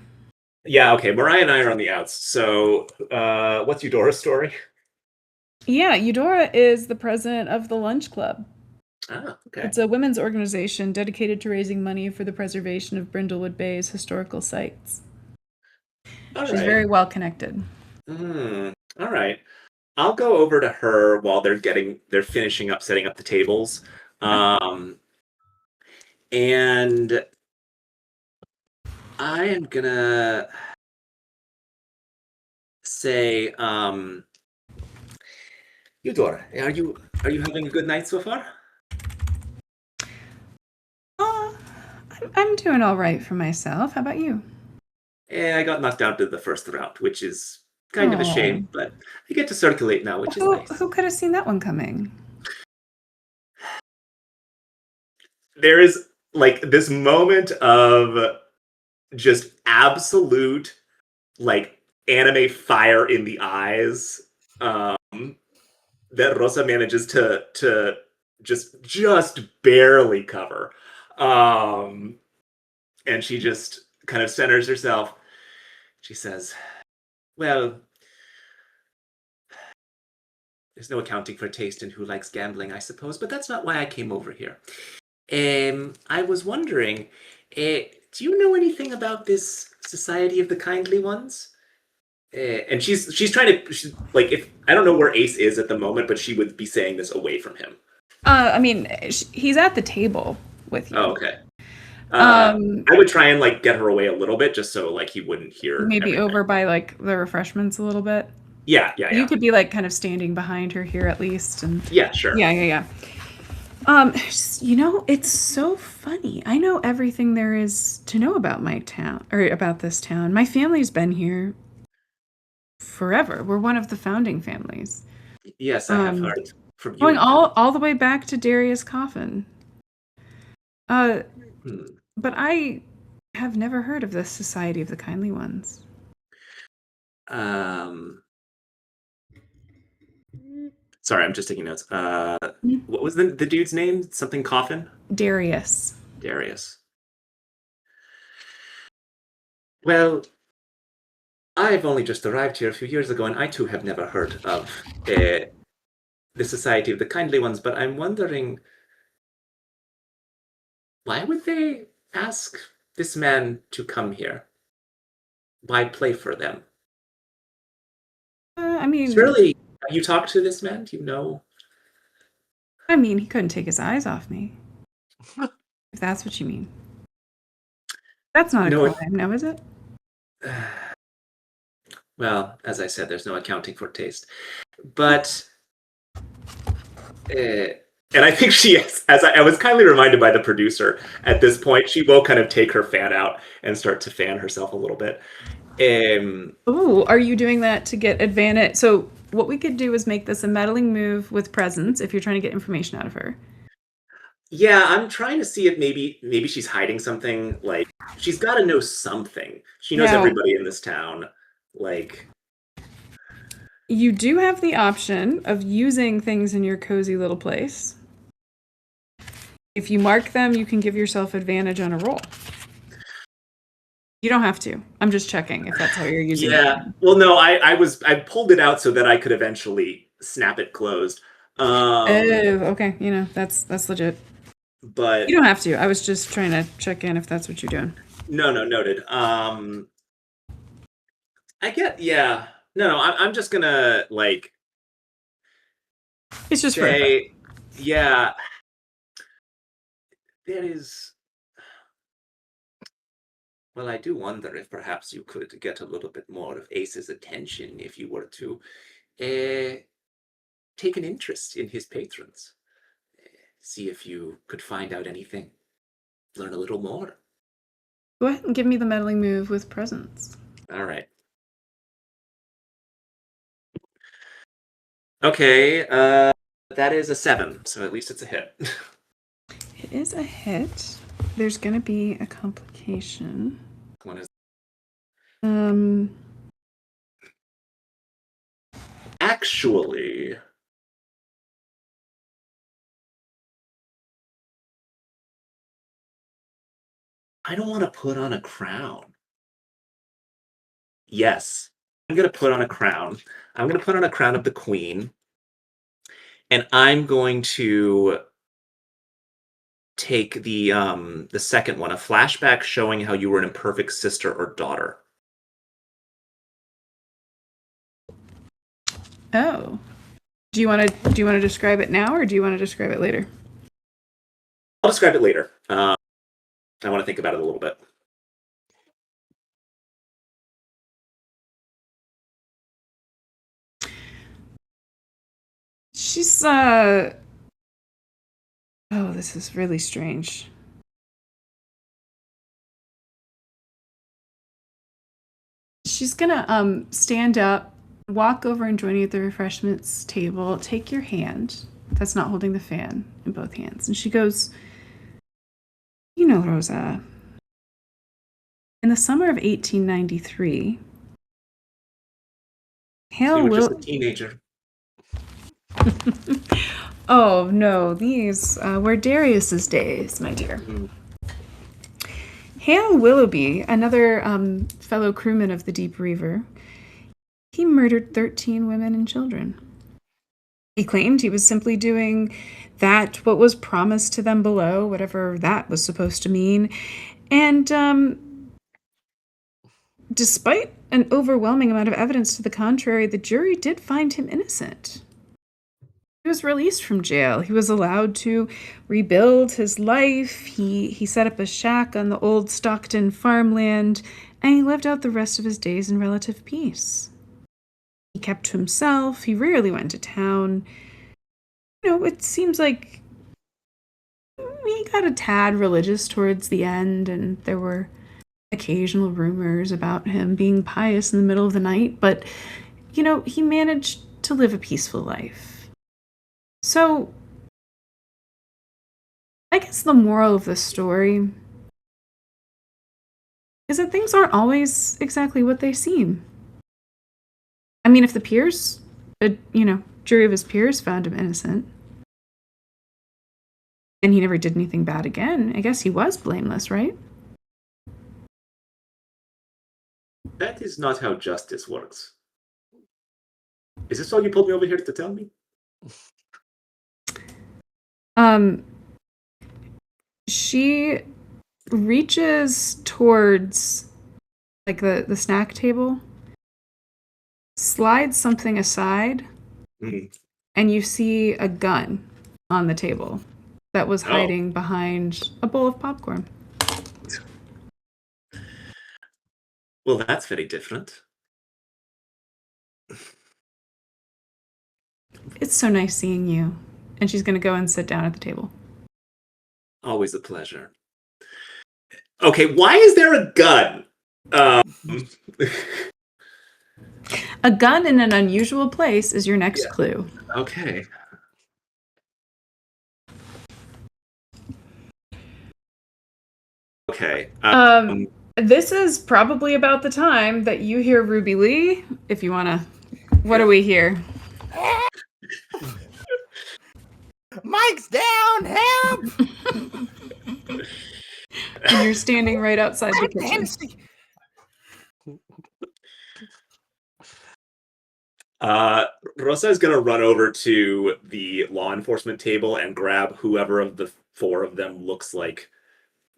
Yeah, okay. Mariah and I are on the outs. So, what's Eudora's story? Yeah, Eudora is the president of the Lunch Club. Ah, okay. It's a women's organization dedicated to raising money for the preservation of Brindlewood Bay's historical sites. She's very well connected. All right. I'll go over to her while they're finishing up setting up the tables. And I am gonna say, Eudora, are you having a good night so far? I'm doing all right for myself. How about you? I got knocked out in the first round, which is kind of a shame, but I get to circulate now, which is nice. Who could have seen that one coming? There is like this moment of just absolute like anime fire in the eyes that Rosa manages to just barely cover. And she just kind of centers herself. She says, well, there's no accounting for taste in who likes gambling, I suppose, but that's not why I came over here. I was wondering, do you know anything about this Society of the Kindly Ones? And she's trying to, like, if I don't know where Ace is at the moment, but she would be saying this away from him. I mean, he's at the table with you. Oh, okay. I would try and like get her away a little bit, just so like he wouldn't hear. Maybe everything. over by like the refrements a little bit. Yeah. You could be like kind of standing behind her here at least, and yeah, sure. Yeah. You know, it's so funny. I know everything there is to know about my town, or about this town. My family's been here forever. We're one of the founding families. Yes, I have heard from you. Going all the way back to Darius Coffin. But I have never heard of the Society of the Kindly Ones. Sorry, I'm just taking notes. What was the dude's name? Something Coffin? Darius. Well, I've only just arrived here a few years ago, and I too have never heard of the Society of the Kindly Ones, but I'm wondering, why would they ask this man to come here? Why play for them? I mean... Surely, have you talked to this man? Do you know? I mean, he couldn't take his eyes off me. If that's what you mean. That's not a crime, now is it? Well, as I said, there's no accounting for taste. But, and I think she is, as I was kindly reminded by the producer, at this point, she will kind of take her fan out and start to fan herself a little bit. Oh, are you doing that to get advantage? So what we could do is make this a meddling move with presence if you're trying to get information out of her. Yeah, I'm trying to see if maybe she's hiding something. Like, she's got to know something. She knows everybody in this town. Like, you do have the option of using things in your cozy little place. If you mark them, you can give yourself advantage on a roll. You don't have to. I'm just checking if that's how you're using it. Yeah. Well, no, I pulled it out so that I could eventually snap it closed. Oh, okay. You know, that's legit. But you don't have to. I was just trying to check in if that's what you're doing. No, noted. I get, yeah. No, I'm just gonna like. It's just say, yeah. There is. Well, I do wonder if perhaps you could get a little bit more of Ace's attention if you were to take an interest in his patrons. See if you could find out anything. Learn a little more. Go ahead and give me the meddling move with presence. All right. Okay, that is a 7, so at least it's a hit. It is a hit. There's going to be a complication. One is actually, I don't want to put on a crown. Yes, I'm going to put on a crown. I'm going to put on a crown of the queen, and I'm going to take the second one, a flashback showing how you were an imperfect sister or daughter. Oh. Do you want to describe it now, or do you want to describe it later? I'll describe it later. I want to think about it a little bit. She's oh, this is really strange. She's gonna stand up, walk over and join you at the refreshments table, take your hand that's not holding the fan in both hands, and she goes, you know, Rosa, in the summer of 1893, you were just a teenager. Oh no, these were Darius's days, my dear. Mm-hmm. Hale Willoughby, another fellow crewman of the Deep Reaver, he murdered 13 women and children. He claimed he was simply doing what was promised to them below, whatever that was supposed to mean, And despite an overwhelming amount of evidence to the contrary, the jury did find him innocent. He was released from jail. He was allowed to rebuild his life. He set up a shack on the old Stockton farmland, and he lived out the rest of his days in relative peace. He kept to himself. He rarely went to town. It seems like he got a tad religious towards the end, and there were occasional rumors about him being pious in the middle of the night, but, he managed to live a peaceful life. So, I guess the moral of the story is that things aren't always exactly what they seem. I mean, if the peers, jury of his peers found him innocent, and he never did anything bad again, I guess he was blameless, right? That is not how justice works. Is this all you pulled me over here to tell me? She reaches towards like the snack table, slides something aside, and you see a gun on the table that was hiding behind a bowl of popcorn. Well, that's very different. It's so nice seeing you. And she's going to go and sit down at the table. Always a pleasure. Okay, why is there a gun? A gun in an unusual place is your next clue. Okay. Okay. This is probably about the time that you hear Ruby Lee. If you want to... What do we hear? Mike's down, help! And you're standing right outside the kitchen. Rosa is going to run over to the law enforcement table and grab whoever of the four of them looks like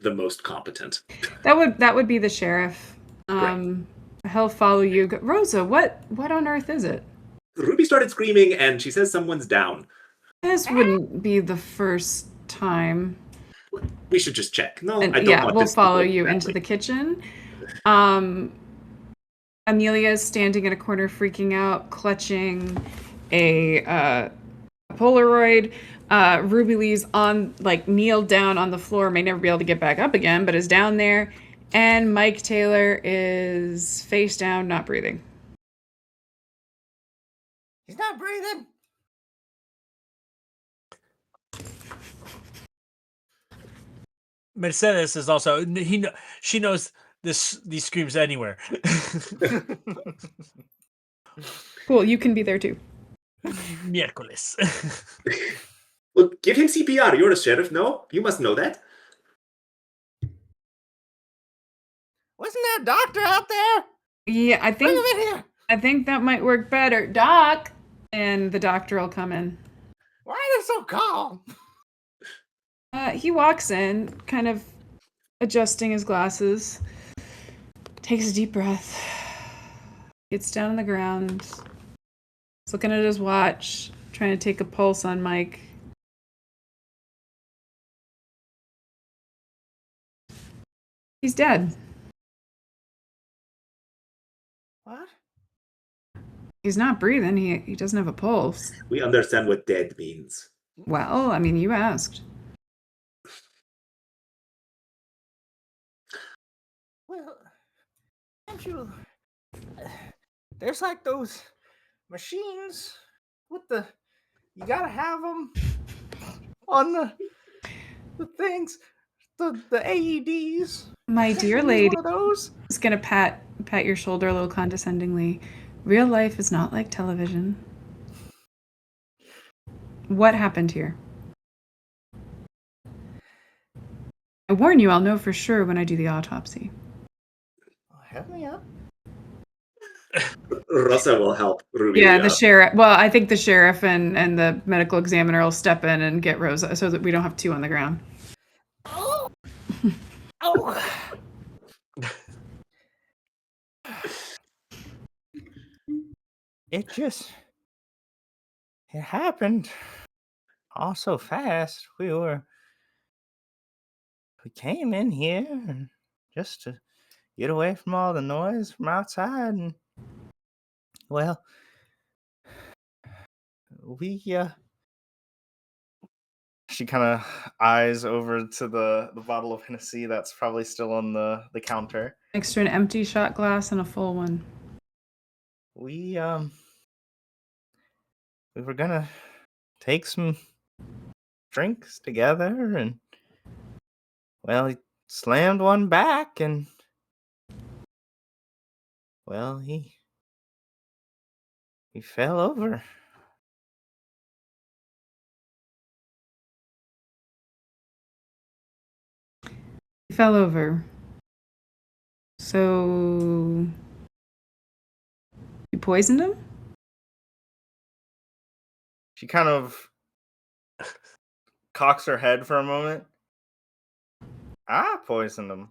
the most competent. That would be the sheriff. He'll follow you. Rosa, what on earth is it? Ruby started screaming and she says someone's down. This wouldn't be the first time. We should just check. No, I don't want we'll this follow you into the kitchen. Amelia is standing in a corner freaking out, clutching a Polaroid. Ruby Lee's kneeled down on the floor, may never be able to get back up again, but is down there. And Mike Taylor is face down, not breathing. He's not breathing. Mercedes is also she knows these screams anywhere. Cool, you can be there too. Miércoles. Well, give him CPR. You're a sheriff, no? You must know that. Wasn't there a doctor out there? Yeah, I Bring him in here. I think that might work better. Doc! And the doctor will come in. Why are they so calm? He walks in, kind of adjusting his glasses, takes a deep breath, gets down on the ground, is looking at his watch, trying to take a pulse on Mike. He's dead. What? He's not breathing. He doesn't have a pulse. We understand what dead means. Well, I mean, you asked. Well, can't you... There's like those machines with the... You gotta have them on the things, the AEDs. My dear lady one of those? is gonna pat your shoulder a little condescendingly. Real life is not like television. What happened here? I warn you, I'll know for sure when I do the autopsy. Help me up. Rosa will help Ruby. Yeah, the sheriff. Well, I think the sheriff and the medical examiner will step in and get Rosa so that we don't have two on the ground. Oh! Oh. It happened all so fast. We came in here and just to get away from all the noise from outside, and well, we she kind of eyes over to the bottle of Hennessy that's probably still on the counter. Next to an empty shot glass and a full one. We were gonna take some drinks together, and well, he slammed one back, and well, he fell over. He fell over. So you poisoned him? She kind of cocks her head for a moment. I poisoned him.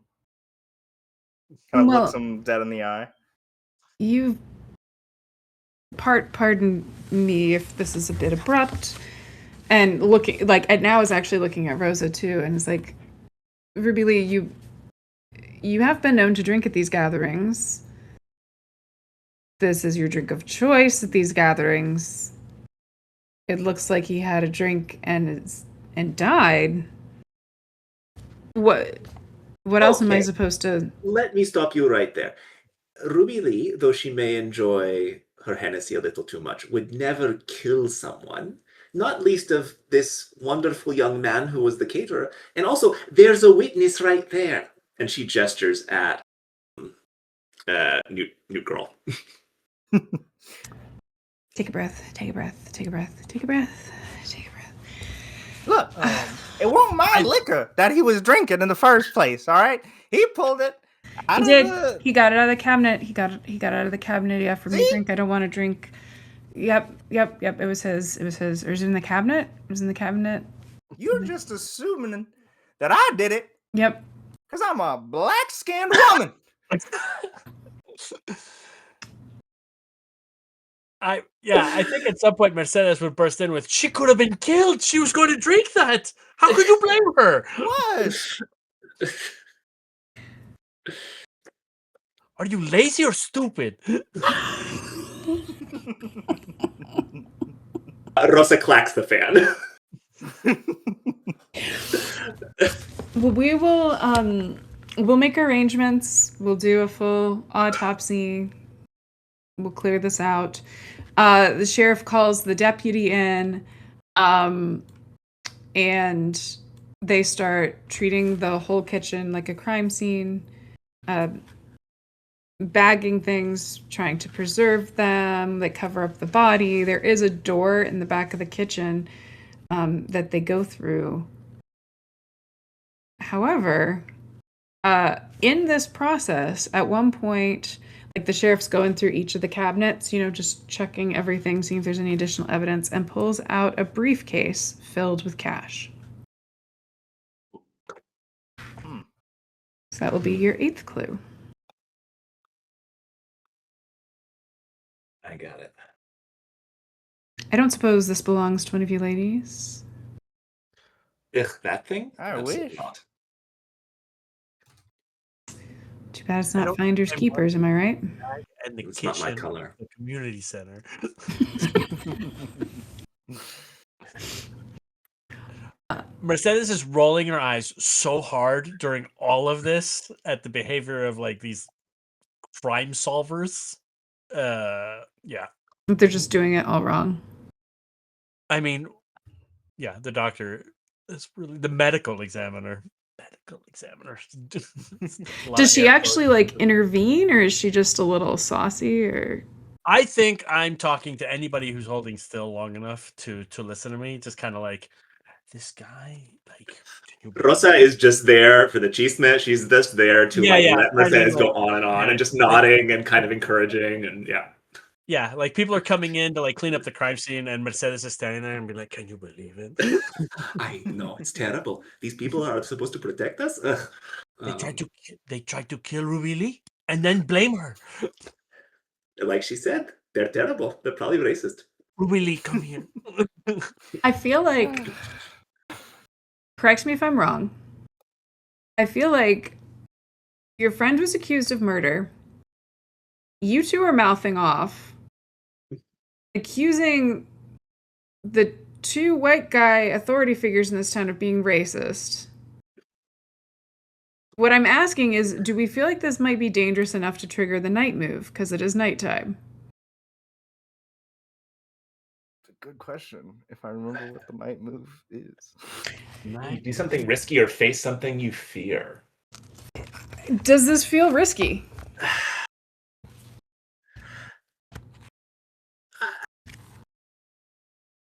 Kind of looks him dead in the eye. You pardon me if this is a bit abrupt. And looking like and now is actually looking at Rosa too, and is like, Ruby Lee, you have been known to drink at these gatherings. This is your drink of choice at these gatherings. It looks like he had a drink and died. What else am I supposed to... Let me stop you right there. Ruby Lee, though she may enjoy her Hennessy a little too much, would never kill someone, not least of this wonderful young man who was the caterer. And also, there's a witness right there. And she gestures at new girl. Take a breath, take a breath, take a breath, take a breath, take a breath. Look, it wasn't my liquor that he was drinking in the first place, all right? He pulled it out He did. the... He got it out of the cabinet. He got it out of the cabinet. He offered me a drink. I don't want to drink. Yep. It was his. Or is it in the cabinet? It was in the cabinet. You're just assuming that I did it. Yep. Because I'm a black-skinned woman. I think at some point Mercedes would burst in with, "She could have been killed. She was going to drink that. How could you blame her?" What? Are you lazy or stupid? Rosa clacks the fan. Well, we'll make arrangements. We'll do a full autopsy. We'll clear this out. The sheriff calls the deputy in, and they start treating the whole kitchen like a crime scene, bagging things, trying to preserve them. They cover up the body. There is a door in the back of the kitchen that they go through. However, in this process, at one point, like the sheriff's going through each of the cabinets, just checking everything, seeing if there's any additional evidence, and pulls out a briefcase filled with cash. So that will be your 8th clue. I got it. I don't suppose this belongs to one of you ladies? Ugh, that thing? I Absolutely wish. not. Too bad it's not finders keepers, am I right? And the It's kitchen, not my color. the community center. Mercedes is rolling her eyes so hard during all of this at the behavior of like these crime solvers. Yeah. They're just doing it all wrong. I mean, yeah, the doctor is really the medical examiner. Does she actually like intervene, or is she just a little saucy? Or I think I'm talking to anybody who's holding still long enough to listen to me. Just kind of like, this guy, like, Rosa is just there for the chisme. She's just there to let Mercedes go on and just nodding and kind of encouraging and Yeah, like people are coming in to like clean up the crime scene, and Mercedes is standing there and be like, "Can you believe it?" I know, it's terrible. These people are supposed to protect us. Ugh. They tried to kill Ruby Lee and then blame her. Like she said, they're terrible. They're probably racist. Ruby Lee, come here. I feel like, correct me if I'm wrong, I feel like your friend was accused of murder. You two are mouthing off, accusing the two white guy authority figures in this town of being racist. What I'm asking is, do we feel like this might be dangerous enough to trigger the night move? Because it is nighttime. Good question. If I remember what the night move is. Do something risky or face something you fear. Does this feel risky?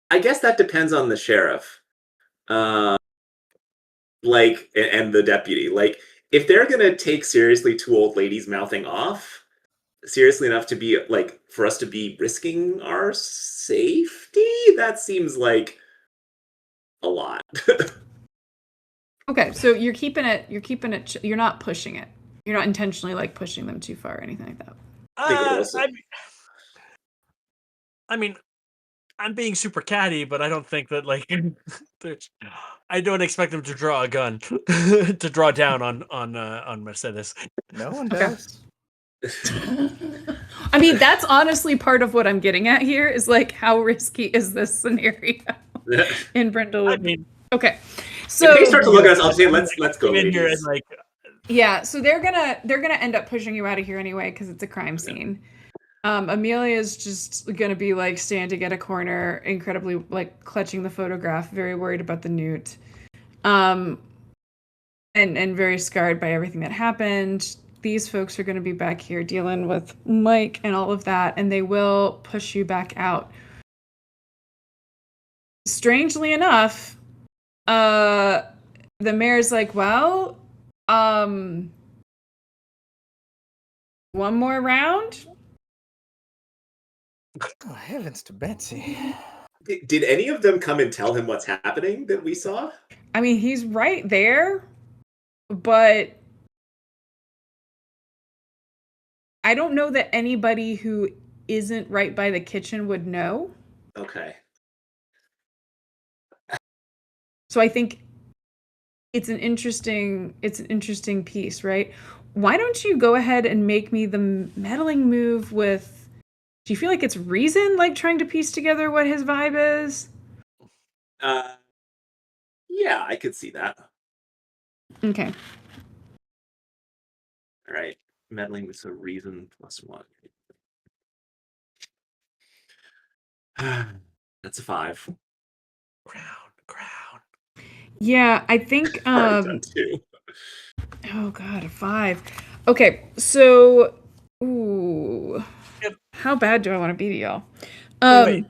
I guess that depends on the sheriff. And the deputy. Like, if they're gonna take seriously two old ladies mouthing off, seriously enough to be like for us to be risking our safety, that seems like a lot. Okay, so you're keeping it. You're not pushing it. You're not intentionally like pushing them too far or anything like that. I mean, I'm being super catty, but I don't think that like I don't expect them to draw a gun to draw down on Mercedes. No one does. I mean, that's honestly part of what I'm getting at here is like, how risky is this scenario in Brindlewood? I mean, okay, so if they start to look at us, I'll say, let's go. In here and like, yeah, so they're gonna end up pushing you out of here anyway because it's a crime scene. Amelia's just gonna be like standing at a corner, incredibly like clutching the photograph, very worried about the newt, and very scarred by everything that happened. These folks are going to be back here dealing with Mike and all of that, and they will push you back out. Strangely enough, the mayor's like, well, one more round? Oh, heavens to Betsy. Did any of them come and tell him what's happening that we saw? I mean, he's right there, but I don't know that anybody who isn't right by the kitchen would know. Okay. So I think it's an interesting piece, right? Why don't you go ahead and make me the meddling move with, do you feel like it's reason, like trying to piece together what his vibe is? Yeah, I could see that. Okay. All right. Meddling with a reason +1. That's a 5. Crown. Yeah, I think Done 2. oh god, a 5. Okay, so ooh. Yep. How bad do I want to be to y'all? Wait.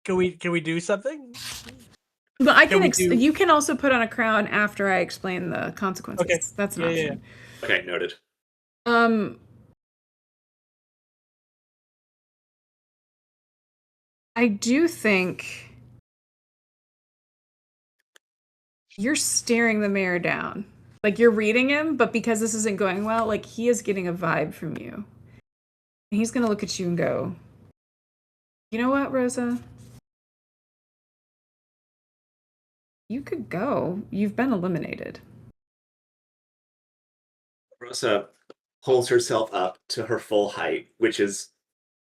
Can we do something? But I can you can also put on a crown after I explain the consequences. Okay. That's an option. Yeah. Okay, noted. I do think you're staring the mayor down. Like, you're reading him, but because this isn't going well, like, he is getting a vibe from you. And he's gonna look at you and go, you know what, Rosa? You could go. You've been eliminated. Rosa pulls herself up to her full height, which is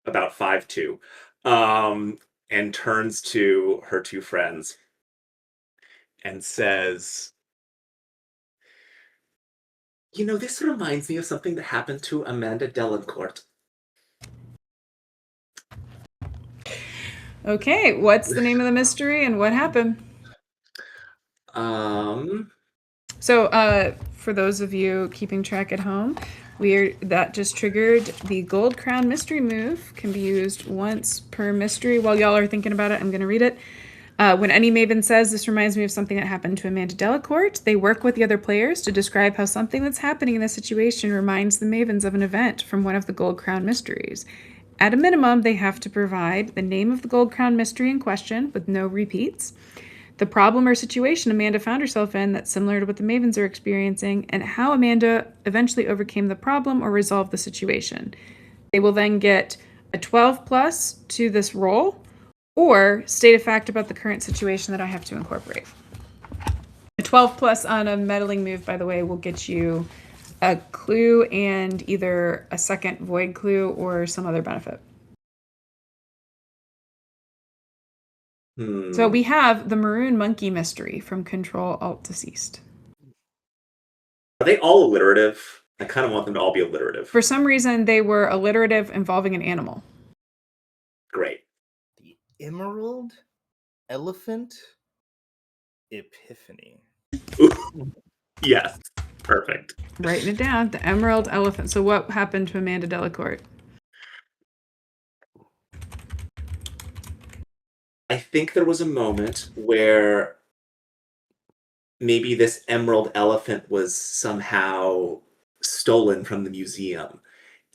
about 5'2", and turns to her two friends and says, you know, this reminds me of something that happened to Amanda Delacourt. Okay, what's the name of the mystery and what happened? So, for those of you keeping track at home, that just triggered the Gold Crown mystery move. Can be used once per mystery. While y'all are thinking about it, I'm going to read it. When any maven says, this reminds me of something that happened to Amanda Delacourt, they work with the other players to describe how something that's happening in this situation reminds the mavens of an event from one of the Gold Crown mysteries. At a minimum, they have to provide the name of the Gold Crown mystery in question with no repeats, the problem or situation Amanda found herself in that's similar to what the Mavens are experiencing, and how Amanda eventually overcame the problem or resolved the situation. They will then get a 12 plus to this roll, or state a fact about the current situation that I have to incorporate. A 12 plus on a meddling move, by the way, will get you a clue and either a second void clue or some other benefit. So we have the Maroon Monkey Mystery from Control Alt Deceased. Are they all alliterative? I kind of want them to all be alliterative. For some reason, they were alliterative involving an animal. Great. The Emerald Elephant Epiphany. Ooh. Yes. Perfect. Writing it down. The Emerald Elephant. So what happened to Amanda Delacourt? I think there was a moment where maybe this emerald elephant was somehow stolen from the museum,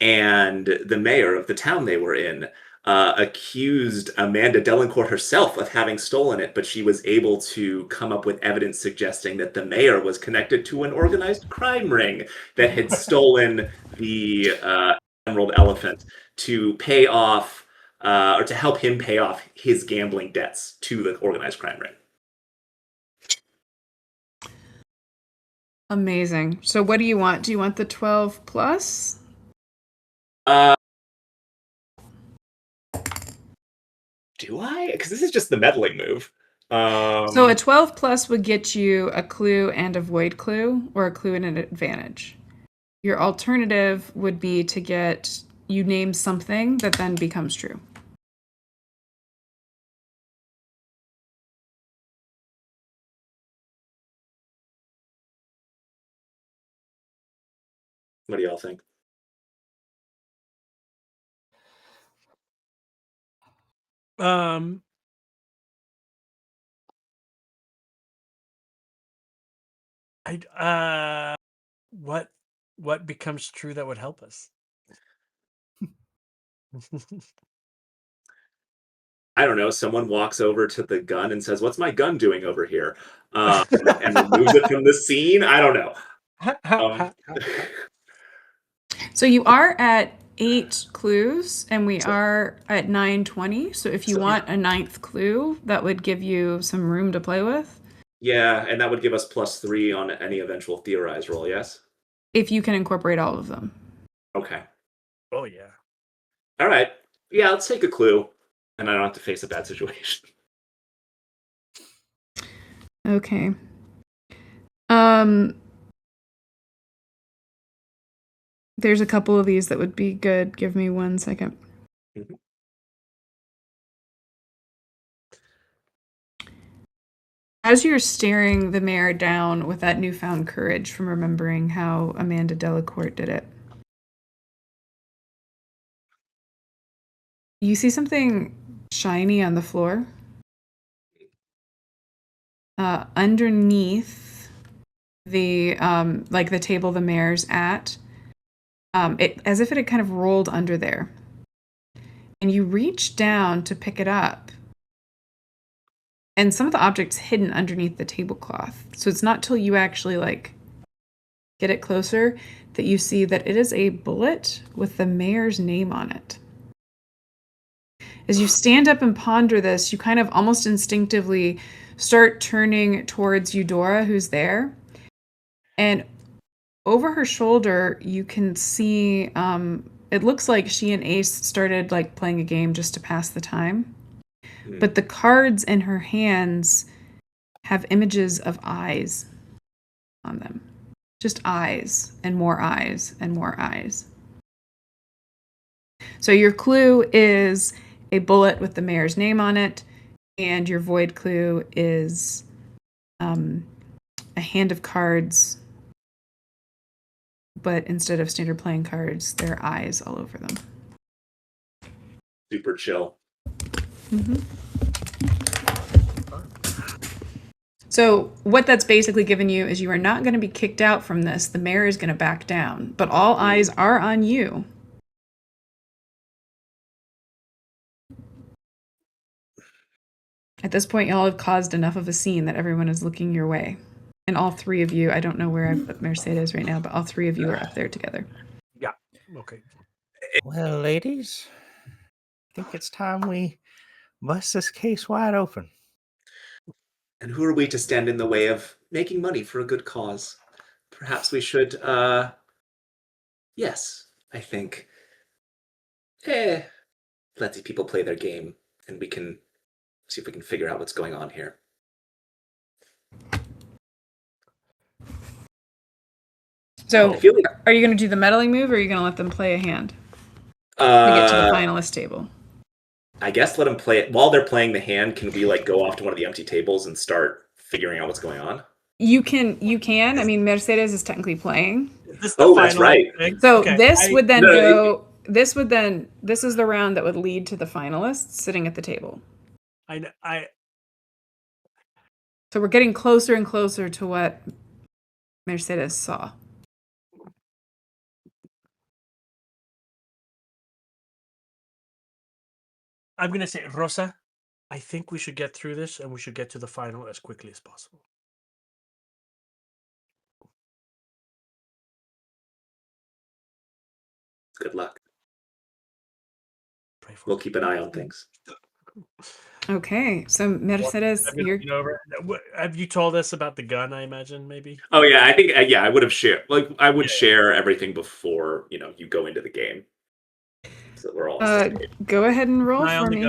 and the mayor of the town they were in accused Amanda Delacourt herself of having stolen it, but she was able to come up with evidence suggesting that the mayor was connected to an organized crime ring that had stolen the emerald elephant to pay off or to help him pay off his gambling debts to the organized crime ring. Amazing. So what do you want? Do you want the 12 plus? Do I? Because this is just the meddling move. So a 12 plus would get you a clue and a void clue, or a clue and an advantage. Your alternative would be to get, you name something that then becomes true. What do y'all think? What becomes true that would help us? I don't know. Someone walks over to the gun and says, "What's my gun doing over here?" And removes it from the scene. I don't know. So you are at 8 clues, and we are at 9:20. So if you want a 9th clue, that would give you some room to play with. Yeah, and that would give us +3 on any eventual theorized roll, yes? If you can incorporate all of them. Okay. Oh, yeah. All right. Yeah, let's take a clue, and I don't have to face a bad situation. Okay. There's a couple of these that would be good. Give me 1 second. Mhm. As you're staring the mayor down with that newfound courage from remembering how Amanda Delacourt did it, you see something shiny on the floor. Underneath the like the table the mayor's at, it as if it had kind of rolled under there. And you reach down to pick it up. And some of the objects hidden underneath the tablecloth. So it's not till you actually like get it closer that you see that it is a bullet with the mayor's name on it. As you stand up and ponder this, you kind of almost instinctively start turning towards Eudora, who's there. And over her shoulder, you can see, it looks like she and Ace started like playing a game just to pass the time. But the cards in her hands have images of eyes on them. Just eyes and more eyes and more eyes. So your clue is a bullet with the mayor's name on it, and your void clue is a hand of cards, but instead of standard playing cards, there are eyes all over them. Super chill. Mm-hmm. So what that's basically given you is you are not going to be kicked out from this. The mayor is going to back down, but all eyes are on you. At this point, y'all have caused enough of a scene that everyone is looking your way. And all three of you, I don't know where I've put Mercedes right now, but all three of you are up there together. Yeah. Okay. Well, ladies, I think it's time we bust this case wide open. And who are we to stand in the way of making money for a good cause? Perhaps we should, yes, I think. Let these people play their game, and we can see if we can figure out what's going on here. So, are you going to do the meddling move, or are you going to let them play a hand to get to the finalist table? I guess let them play it. While they're playing the hand, can we like go off to one of the empty tables and start figuring out what's going on? You can. I mean, Mercedes is technically playing. That's right. So okay. This is the round that would lead to the finalists sitting at the table. So we're getting closer and closer to what Mercedes saw. I'm going to say, Rosa, I think we should get through this and we should get to the final as quickly as possible. Good luck. We'll keep an eye on things. Okay, so Mercedes, have you told us about the gun? I imagine maybe. Oh yeah, I think I would have shared. Like I would share everything before you go into the game. So we're all. Go ahead and roll for me.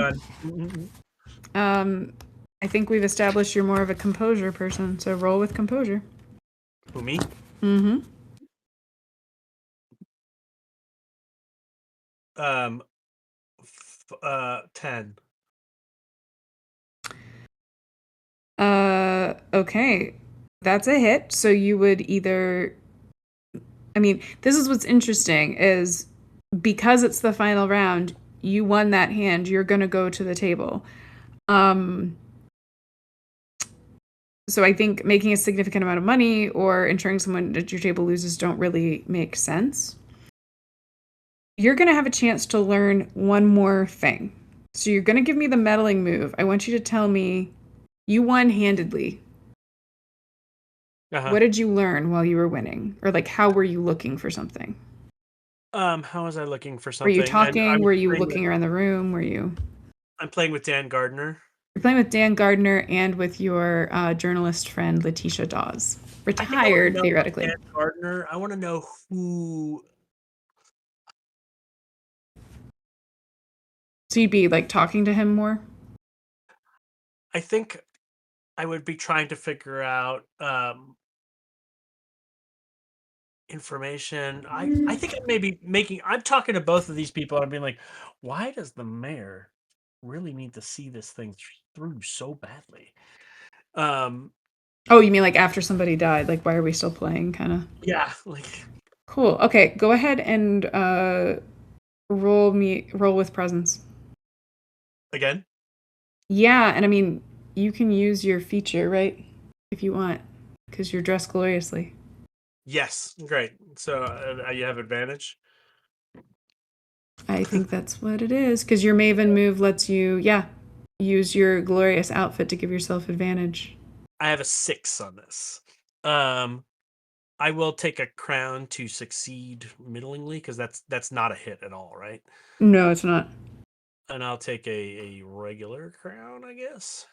I think we've established you're more of a composure person, so roll with composure. Who, me? Mm-hmm. 10. Okay. That's a hit. So you would either... I mean, this is what's interesting, is because it's the final round, you won that hand, you're going to go to the table. So I think making a significant amount of money or ensuring someone at your table loses don't really make sense. You're going to have a chance to learn one more thing. So you're going to give me the meddling move. I want you to tell me you won handedly. What did you learn while you were winning? Or like, how were you looking for something? How was I looking for something? Were you talking? Were you looking around the room? Were you? I'm playing with Dan Gardner. You're playing with Dan Gardner and with your journalist friend Letitia Dawes, retired theoretically. Dan Gardner. I want to know who. So you'd be like talking to him more? I think I would be trying to figure out information. I think I may be I'm talking to both of these people and I'm being like, why does the mayor really need to see this thing through so badly? Oh, you mean like after somebody died? Like, why are we still playing? Kind of. Yeah. Like. Cool. Okay, go ahead and roll with presence. Again? Yeah, and I mean, you can use your feature, right? If you want, because you're dressed gloriously. Yes, great. So you have advantage? I think that's what it is, because your Maven move lets you, use your glorious outfit to give yourself advantage. I have a 6 on this. I will take a crown to succeed middlingly, because that's not a hit at all, right? No, it's not. And I'll take a regular crown, I guess.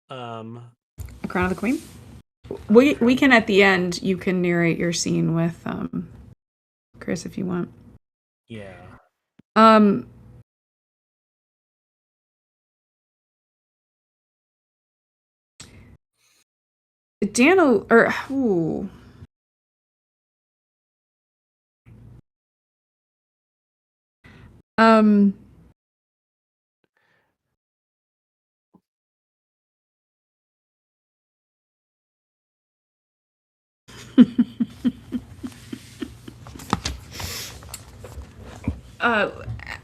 A crown of the queen? We can, at the end, you can narrate your scene with Chris if you want. Yeah. Daniel, or ooh.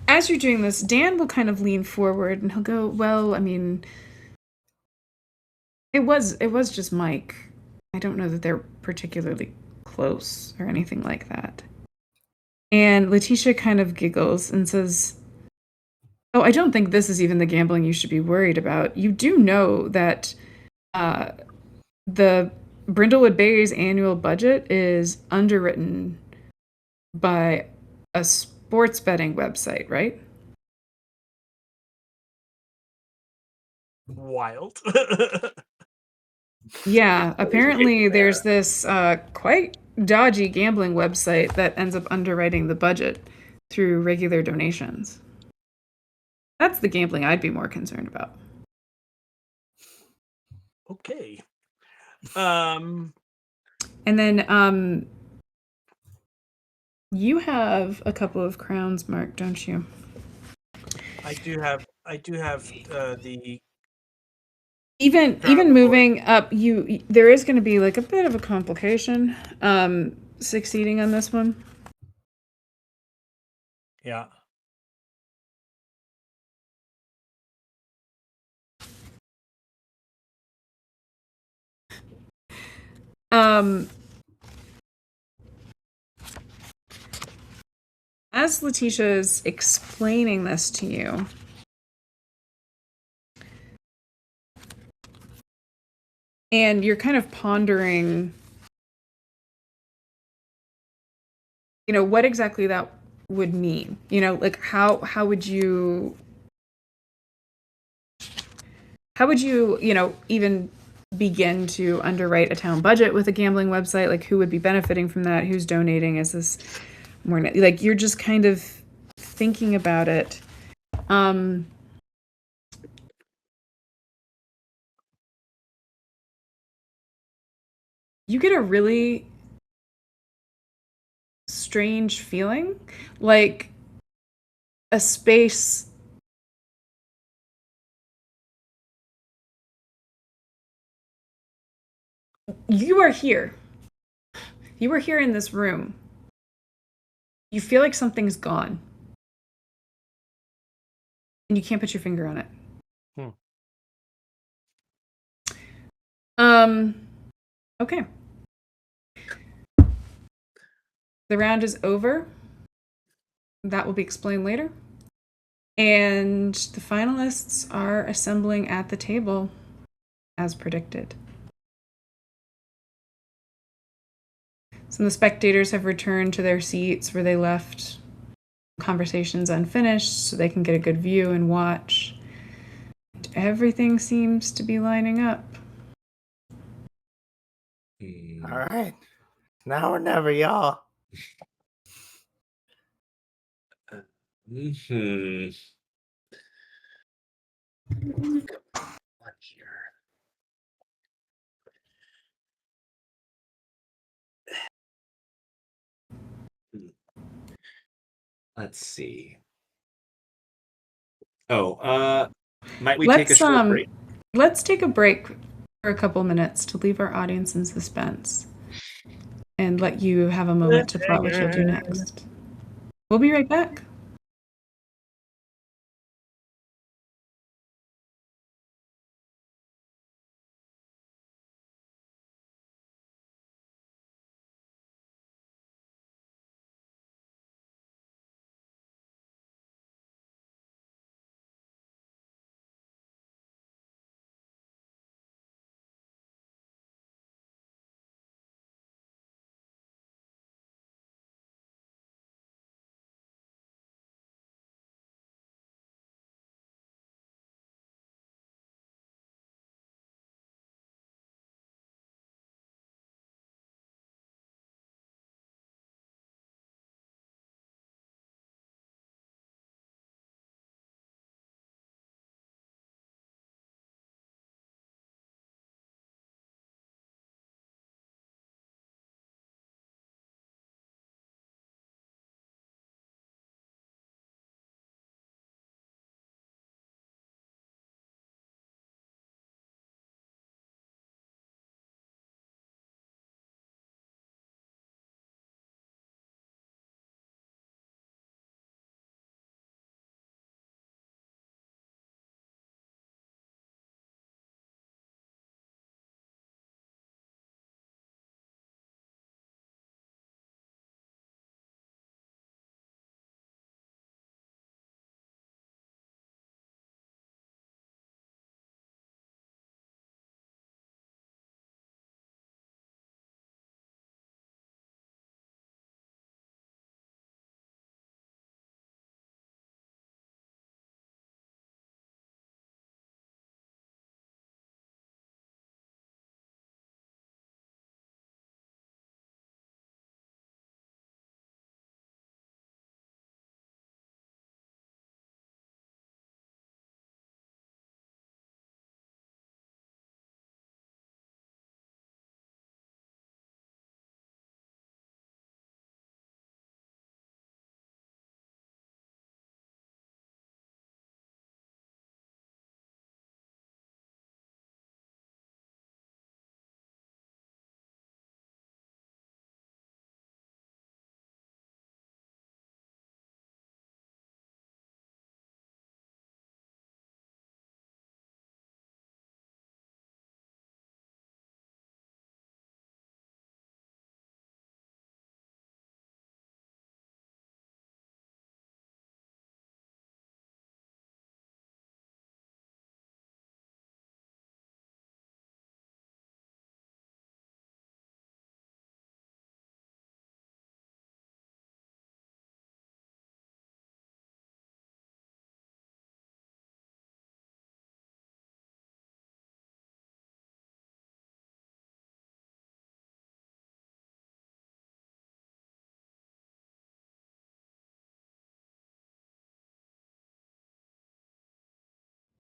As you're doing this, Dan will kind of lean forward and he'll go, well, I mean, it was just Mike. I don't know that they're particularly close or anything like that. And Letitia kind of giggles and says, Oh, I don't think this is even the gambling you should be worried about. You do know that uh, the Brindlewood Bay's annual budget is underwritten by a sports betting website, right? Wild. Yeah, apparently there's this quite dodgy gambling website that ends up underwriting the budget through regular donations. That's the gambling I'd be more concerned about. Okay. And then you have a couple of crowns marked, don't you? I do have the Even moving up, there is going to be like a bit of a complication succeeding on this one. yeah. As Letitia's explaining this to you, and you're kind of pondering, what exactly that would mean. Like how would you even begin to underwrite a town budget with a gambling website? Like, who would be benefiting from that? Who's donating? Is this more like you're just kind of thinking about it? You get a really strange feeling, like a space. You are here. You are here in this room. You feel like something's gone. And you can't put your finger on it. Okay. The round is over. That will be explained later. And the finalists are assembling at the table as predicted. Some of the spectators have returned to their seats where they left conversations unfinished so they can get a good view and watch. And everything seems to be lining up. All right. Now or never, y'all. Mm-hmm. What here? Let's see. Oh, might we take a short break? Let's take a break for a couple minutes to leave our audience in suspense and let you have a moment to plot what you'll do next. We'll be right back.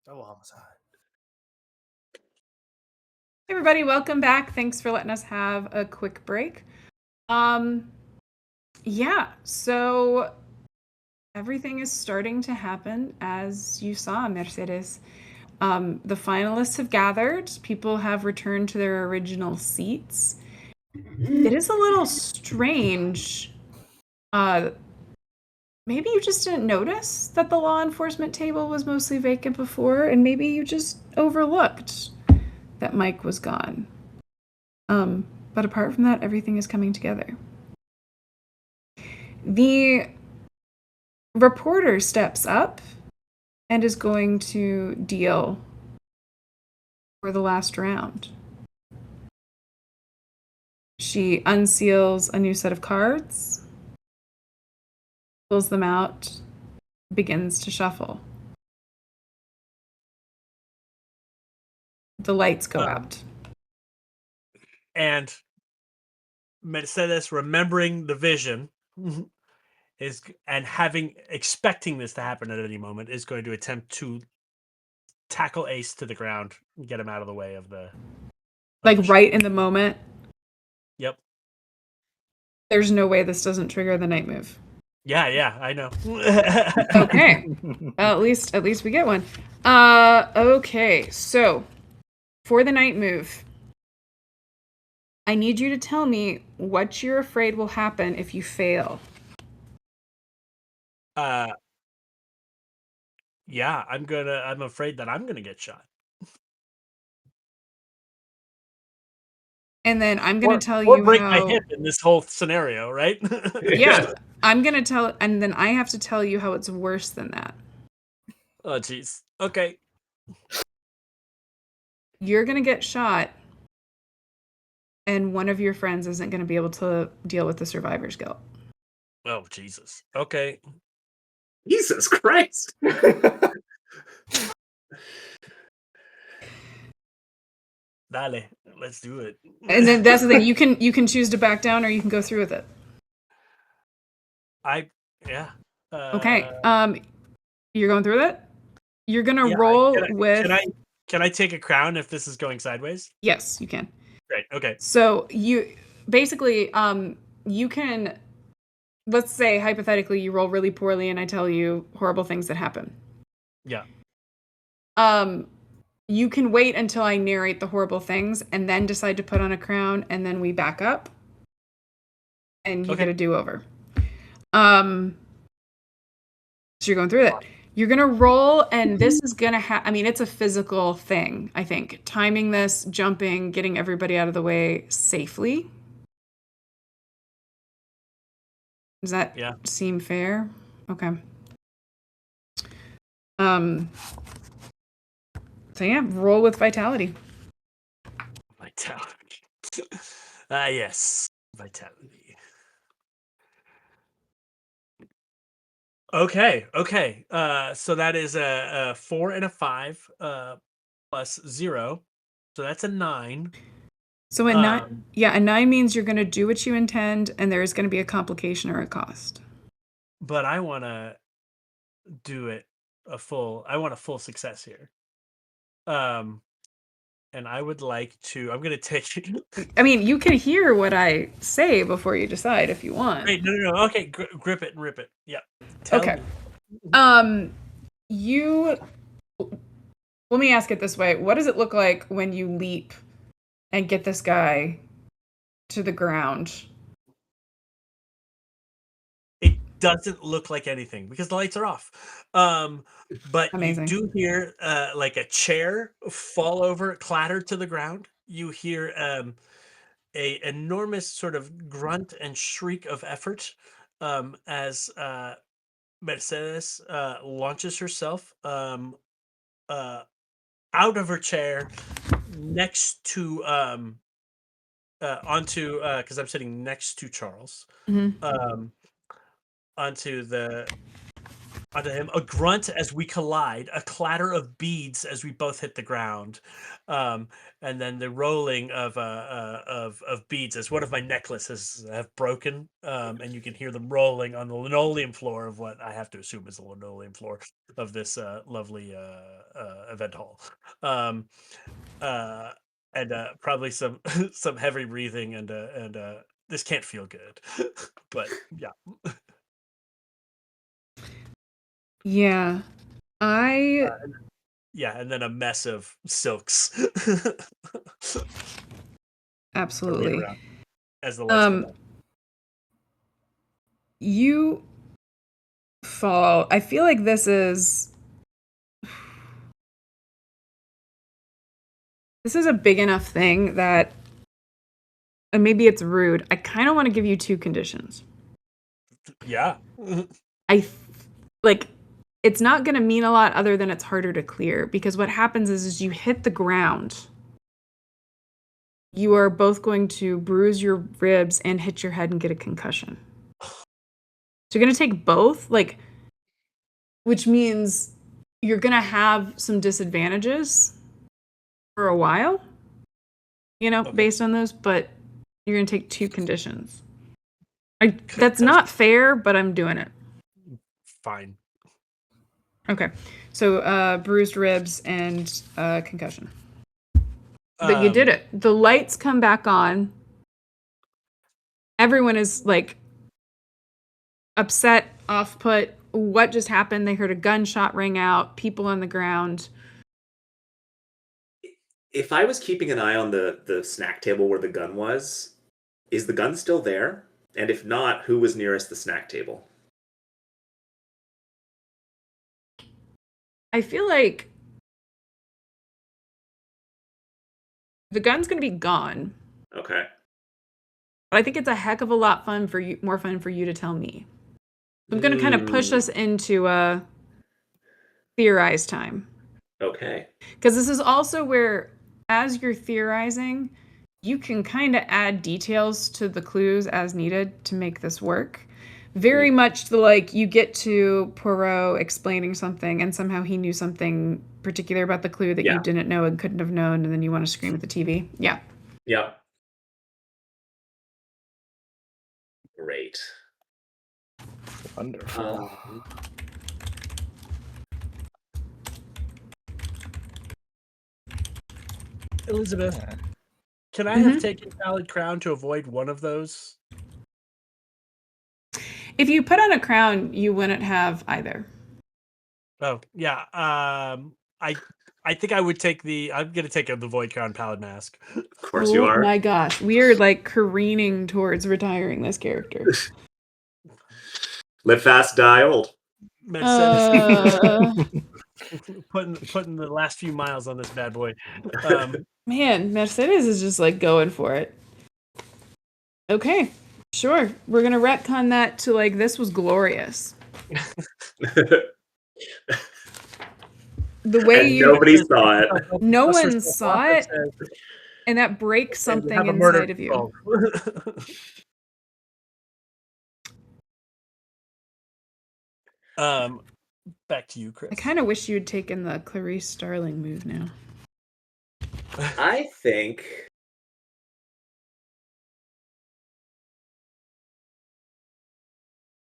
Double homicide. Hey everybody, welcome back. Thanks for letting us have a quick break. Yeah, so everything is starting to happen as you saw, Mercedes. The finalists have gathered. People have returned to their original seats. It is a little strange. Maybe you just didn't notice that the law enforcement table was mostly vacant before, and maybe you just overlooked that Mike was gone. But apart from that, everything is coming together. The reporter steps up and is going to deal for the last round. She unseals a new set of cards, pulls them out, begins to shuffle. The lights go out. And Mercedes, remembering the vision, expecting this to happen at any moment, is going to attempt to tackle Ace to the ground and get him out of the way of the. Right in the moment. Yep. There's no way this doesn't trigger the night move. Yeah, I know. Okay. At least we get one. Okay, so for the night move, I need you to tell me what you're afraid will happen if you fail. Yeah, I'm afraid that I'm gonna get shot. And then I'm gonna tell you or break my how hip in this whole scenario, right? Yeah. I'm gonna tell, and then I have to tell you how it's worse than that. Oh jeez. Okay. You're gonna get shot, and one of your friends isn't gonna be able to deal with the survivor's guilt. Oh Jesus. Okay. Jesus Christ. Dale, let's do it. And then that's the thing, you can choose to back down or you can go through with it. Yeah. Okay. You're going through with it? You're gonna roll with. Can I take a crown if this is going sideways? Yes, you can. Great. Okay. So you basically you can, let's say hypothetically you roll really poorly and I tell you horrible things that happen. Yeah. You can wait until I narrate the horrible things and then decide to put on a crown, and then we back up and you get a do-over. So you're going through it. You're going to roll, and this is going to it's a physical thing, I think. Timing this, jumping, getting everybody out of the way safely. Does that seem fair? Okay. So yeah, roll with vitality. Vitality. Yes. Vitality. Okay. So that is a 4 and a 5 plus 0. So that's a 9. So a 9 means you're going to do what you intend, and there is going to be a complication or a cost. But I want to do it I want a full success here. And I would like to. I'm going to take. I mean, you can hear what I say before you decide if you want. Wait, no. Okay, grip it and rip it. Yeah. Okay. Let me ask it this way: what does it look like when you leap and get this guy to the ground? It doesn't look like anything because the lights are off. But Amazing. You do hear like a chair fall over, clatter to the ground. You hear a enormous sort of grunt and shriek of effort as Mercedes launches herself out of her chair next to onto because I'm sitting next to Charles. Mm-hmm. Onto the onto him, a grunt as we collide, a clatter of beads as we both hit the ground, and then the rolling of beads as one of my necklaces have broken, and you can hear them rolling on the linoleum floor of what I have to assume is the linoleum floor of this lovely event hall, um, and probably some some heavy breathing and this can't feel good, but yeah. Yeah. I Yeah, and then a mess of silks absolutely. around as the lights come on. You fall. I feel like this is a big enough thing that, and maybe it's rude, I kind of want to give you 2 conditions. Yeah. Like, it's not going to mean a lot other than it's harder to clear, because what happens is you hit the ground. You are both going to bruise your ribs and hit your head and get a concussion. So you're going to take both, like, which means you're going to have some disadvantages for a while, Okay. based on those, but you're going to take 2 conditions. That's not fair, but I'm doing it. Fine. Okay. So bruised ribs and concussion. But you did it. The lights come back on. Everyone is like upset, off put. What just happened? They heard a gunshot ring out, people on the ground. If I was keeping an eye on the snack table where the gun was, is the gun still there? And if not, who was nearest the snack table? I feel like the gun's going to be gone. Okay. But I think it's a heck of a lot more fun for you to tell me. I'm going to kind of push us into theorize time. Okay. Because this is also where, as you're theorizing, you can kind of add details to the clues as needed to make this work. Very much like you get to Poirot explaining something and somehow he knew something particular about the clue that you didn't know and couldn't have known, and then you want to scream at the TV. Yeah. Yeah. Great. Wonderful. Elizabeth, can I have taken Valid Crown to avoid one of those? If you put on a crown, you wouldn't have either. Oh, yeah. I think I would take I'm going to take the Void Crown Pallid Mask. Of course you are. Oh my gosh. We are like careening towards retiring this character. Live fast, die old. Putting the last few miles on this bad boy. Man, Mercedes is just like going for it. Okay, sure. We're gonna retcon that to like this was glorious. The way nobody saw it. No one saw it, and that breaks something inside of you. Back to you, Chris. I kind of wish you had taken the Clarice Starling move now. I think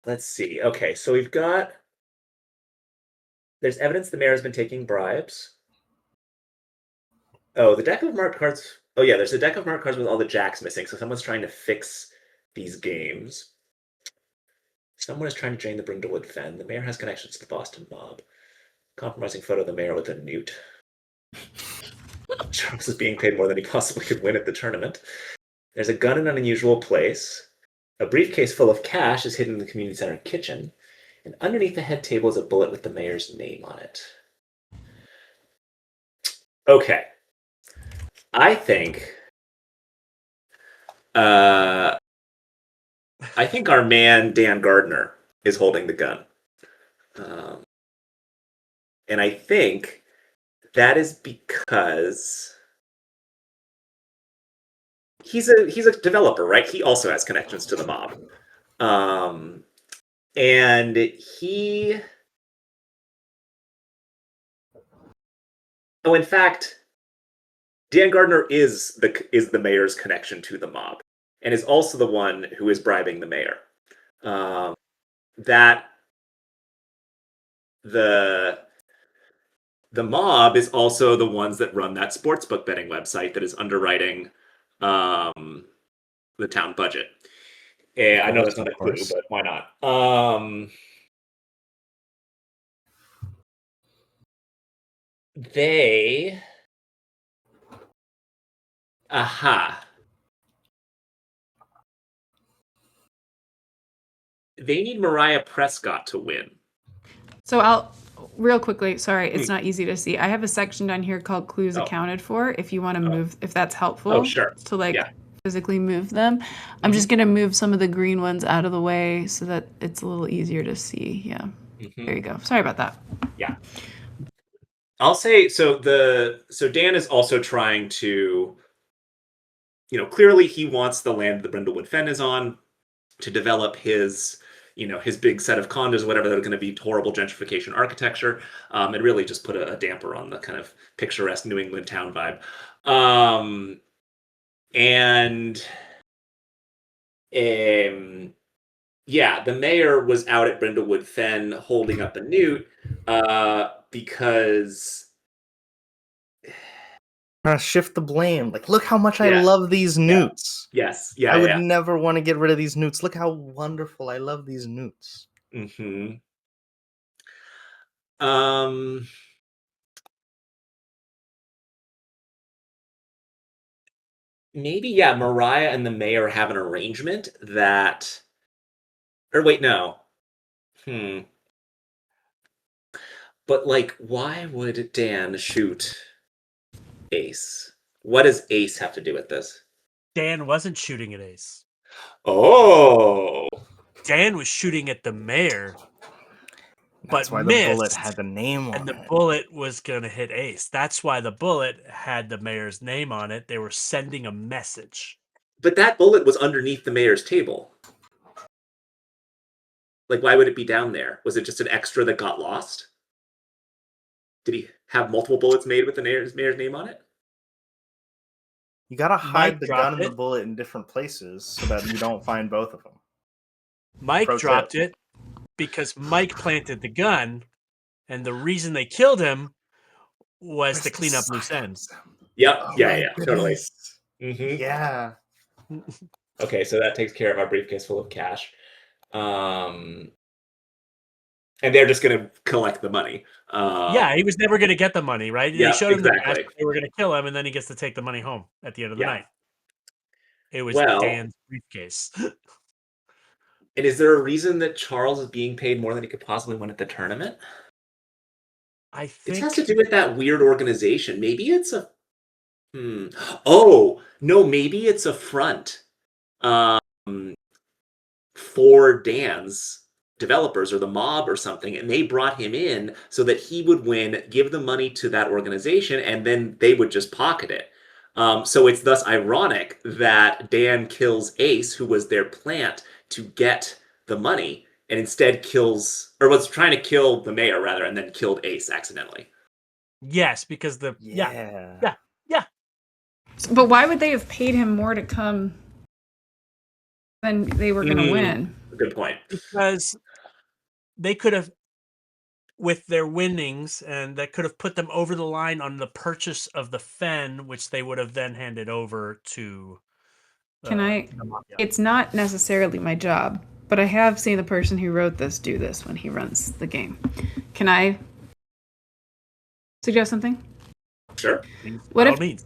let's see. Okay, so there's evidence the mayor has been taking bribes. Oh, the deck of marked cards. Oh yeah, there's a deck of marked cards with all the jacks missing. So someone's trying to fix these games. Someone is trying to drain the Brindlewood Fen. The mayor has connections to the Boston mob. Compromising photo of the mayor with a newt. Charles is being paid more than he possibly could win at the tournament. There's a gun in an unusual place. A briefcase full of cash is hidden in the community center kitchen. And underneath the head table is a bullet with the mayor's name on it. Okay. I think our man Dan Gardner is holding the gun. And I think that is because he's a developer, right? He also has connections to the mob. And he Oh, in fact, Dan Gardner is the mayor's connection to the mob, and is also the one who is bribing the mayor. That the mob is also the ones that run that sportsbook betting website that is underwriting the town budget. And I know that's not a clue, but why not? They they need Mariah Prescott to win. So I'll real quickly, sorry, it's not easy to see. I have a section down here called clues accounted for if you want to move, if that's helpful. Oh, sure. To physically move them. I'm just going to move some of the green ones out of the way so that it's a little easier to see. Yeah. There you go. Sorry about that. Yeah. I'll say, so Dan is also trying to, clearly he wants the land the Brindlewood Fen is on to develop his big set of condos, whatever, that are going to be horrible gentrification architecture, and really just put a damper on the kind of picturesque New England town vibe. The mayor was out at Brindlewood Fen holding up a newt because shift the blame. Like, look how much I love these newts. Yes. I would never want to get rid of these newts. Look how wonderful. I love these newts. Maybe, Mariah and the mayor have an arrangement that... Or wait, no. But, why would Dan shoot Ace? What does Ace have to do with this? Dan wasn't shooting at Ace. Oh! Dan was shooting at the mayor. That's why the bullet had the name on it. And the bullet was going to hit Ace. That's why the bullet had the mayor's name on it. They were sending a message. But that bullet was underneath the mayor's table. Why would it be down there? Was it just an extra that got lost? Did he have multiple bullets made with the mayor's name on it? You gotta hide the gun and the bullet in different places so that you don't find both of them. Mike dropped it because Mike planted the gun, and the reason they killed him was to clean up loose ends. Yep. Totally. Yeah. Okay, so that takes care of our briefcase full of cash. And they're just going to collect the money. He was never going to get the money, right? They showed him the cash, they were going to kill him, and then he gets to take the money home at the end of the night. It was Dan's briefcase. And is there a reason that Charles is being paid more than he could possibly win at the tournament? I think it has to do with that weird organization. Maybe it's a... Oh, no, maybe it's a front for Dan's developers or the mob or something, and they brought him in so that he would win, give the money to that organization, and then they would just pocket it. So it's thus ironic that Dan kills Ace, who was their plant, to get the money, and instead was trying to kill the mayor, rather, and then killed Ace accidentally. Yes, because Yeah. But why would they have paid him more to come than they were going to win? Good point. Because they could have, with their winnings, and that could have put them over the line on the purchase of the Fen, which they would have then handed over to... It's not necessarily my job, but I have seen the person who wrote this do this when he runs the game. Can I suggest something? Sure. What if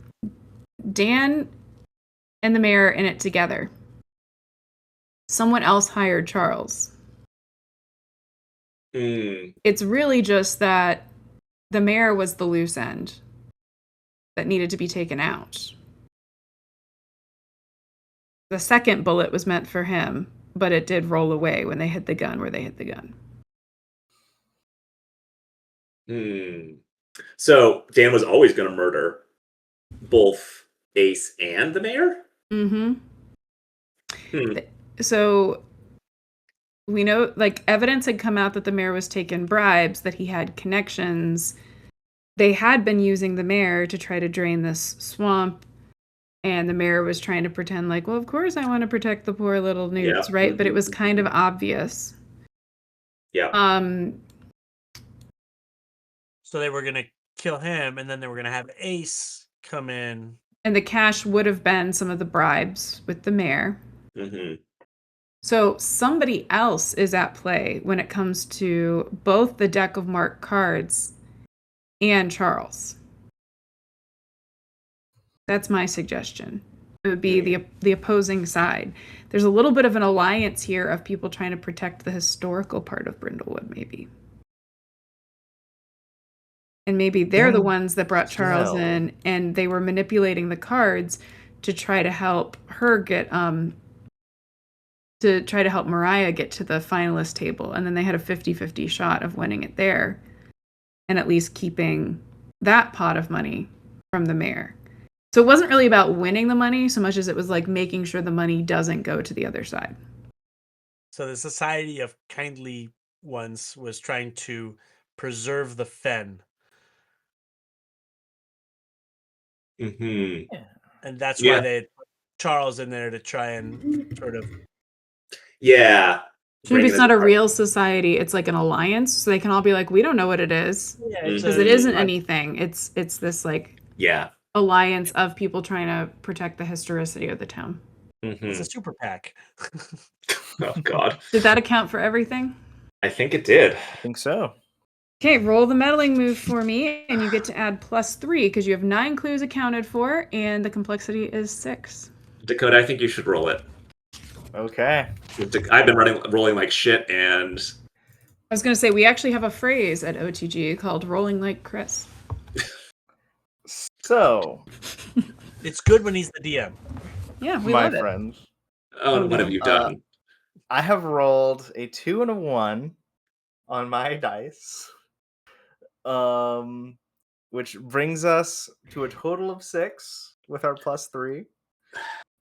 Dan and the mayor are in it together? Someone else hired Charles. It's really just that the mayor was the loose end that needed to be taken out. The second bullet was meant for him, but it did roll away when they hit the gun where they hit the gun. So Dan was always going to murder both Ace and the mayor? So we know, evidence had come out that the mayor was taking bribes, that he had connections, they had been using the mayor to try to drain this swamp, and the mayor was trying to pretend like, well, of course I want to protect the poor little newts, Yeah. right? But it was kind of obvious. Yeah. So they were gonna kill him, and then they were gonna have Ace come in. And the cash would have been some of the bribes with the mayor. Mm-hmm. So somebody else is at play when it comes to both the deck of marked cards and Charles. That's my suggestion. It would be the opposing side. There's a little bit of an alliance here of people trying to protect the historical part of Brindlewood, maybe. And maybe they're the ones that brought Charles in, and they were manipulating the cards to try to help her get to try to help Mariah get to the finalist table, and then they had a 50-50 shot of winning it there and at least keeping that pot of money from the mayor. So it wasn't really about winning the money so much as it was like making sure the money doesn't go to the other side. So the Society of Kindly Ones was trying to preserve the Fen. Mm-hmm. And that's why they had put Charles in there to try and sort of... Yeah. Maybe it's not a real society, it's like an alliance, so they can all be like, we don't know what it is. Because it isn't anything. It's this like alliance of people trying to protect the historicity of the town. Mm-hmm. It's a super PAC. Oh, God. Did that account for everything? I think it did. I think so. Okay, roll the meddling move for me, and you get to add +3 because you have 9 clues accounted for, and the complexity is 6. Dakota, I think you should roll it. Okay. I've been rolling like shit, and... I was going to say, we actually have a phrase at OTG called rolling like Chris. So... It's good when he's the DM. Yeah, we my love friends. it. Oh, what have you done? I have rolled a 2 and a 1 on my dice. Which brings us to a total of 6 with our +3,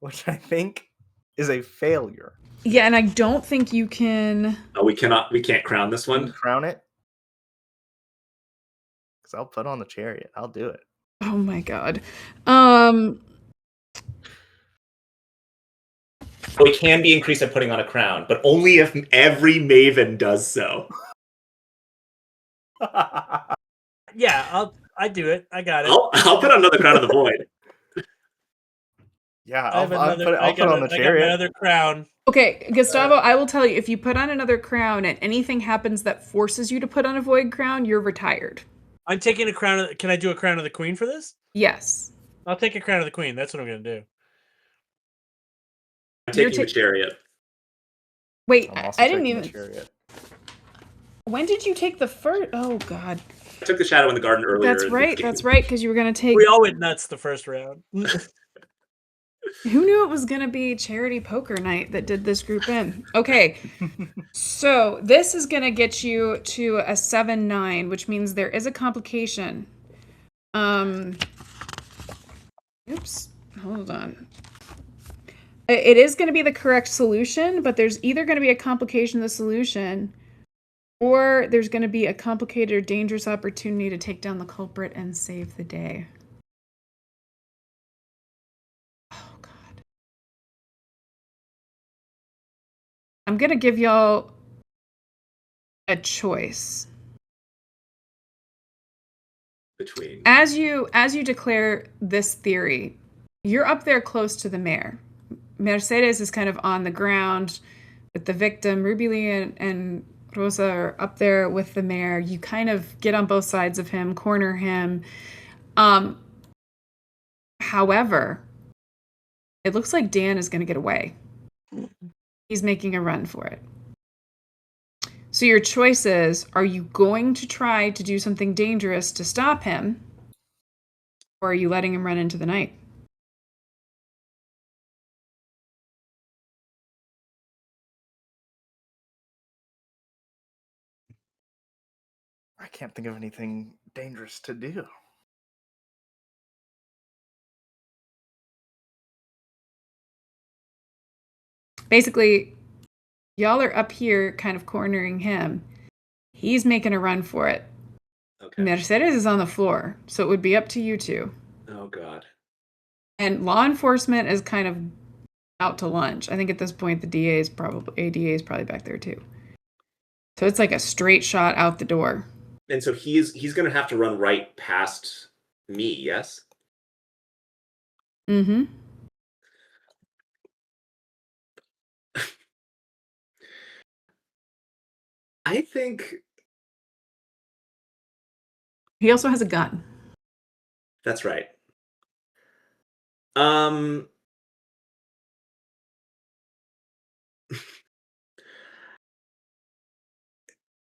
which I think is a failure. Yeah, and I don't think you can... Oh, we can't crown this one? Crown it? Because I'll put on the chariot. I'll do it. Oh my god. It can be increased by putting on a crown, but only if every maven does so. Yeah, I do it. I got it. I'll put on another crown of the void. Yeah, I'll put on the chariot. I got my other crown. Okay, Gustavo, I will tell you, if you put on another crown and anything happens that forces you to put on a void crown, you're retired. I'm taking a crown. Can I do a crown of the queen for this? Yes. I'll take a crown of the queen. That's what I'm going to do. I'm taking the chariot. Wait, I didn't even... When did you take the first... Oh, God. I took the shadow in the garden earlier. That's right, because you were going to take... We all went nuts the first round. Who knew it was going to be charity poker night that did this group in? Okay, so this is going to get you to a 7-9, which means there is a complication. Oops, hold on. It is going to be the correct solution, but there's either going to be a complication of the solution, or there's going to be a complicated or dangerous opportunity to take down the culprit and save the day. Oh, God. I'm going to give y'all a choice. Between. As you declare this theory, you're up there close to the mayor. Mercedes is kind of on the ground with the victim. Ruby Lee and Rosa are up there with the mayor. You kind of get on both sides of him, corner him. However, it looks like Dan is going to get away. He's making a run for it. So your choice is, are you going to try to do something dangerous to stop him? Or are you letting him run into the night? I can't think of anything dangerous to do. Basically, y'all are up here kind of cornering him. He's making a run for it. Okay. Mercedes is on the floor, so it would be up to you two. Oh God. And law enforcement is kind of out to lunch. I think at this point the ADA is probably back there too. So it's like a straight shot out the door. And so he's going to have to run right past me, yes? Mm-hmm. I think He also has a gun. that's right.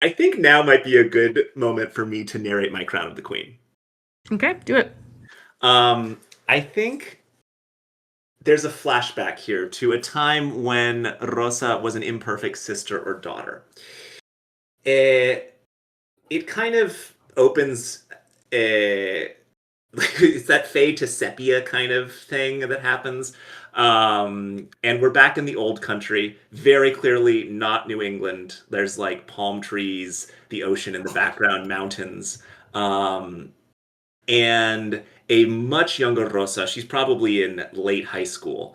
I think now might be a good moment for me to narrate my Crown of the Queen. Okay, do it. I think there's a flashback here to a time when Rosa was an imperfect sister or daughter. It kind of opens it's that fade to sepia kind of thing that happens. And we're back in the old country, very clearly not New England. There's like palm trees, the ocean in the background, mountains. And a much younger Rosa, she's probably in late high school,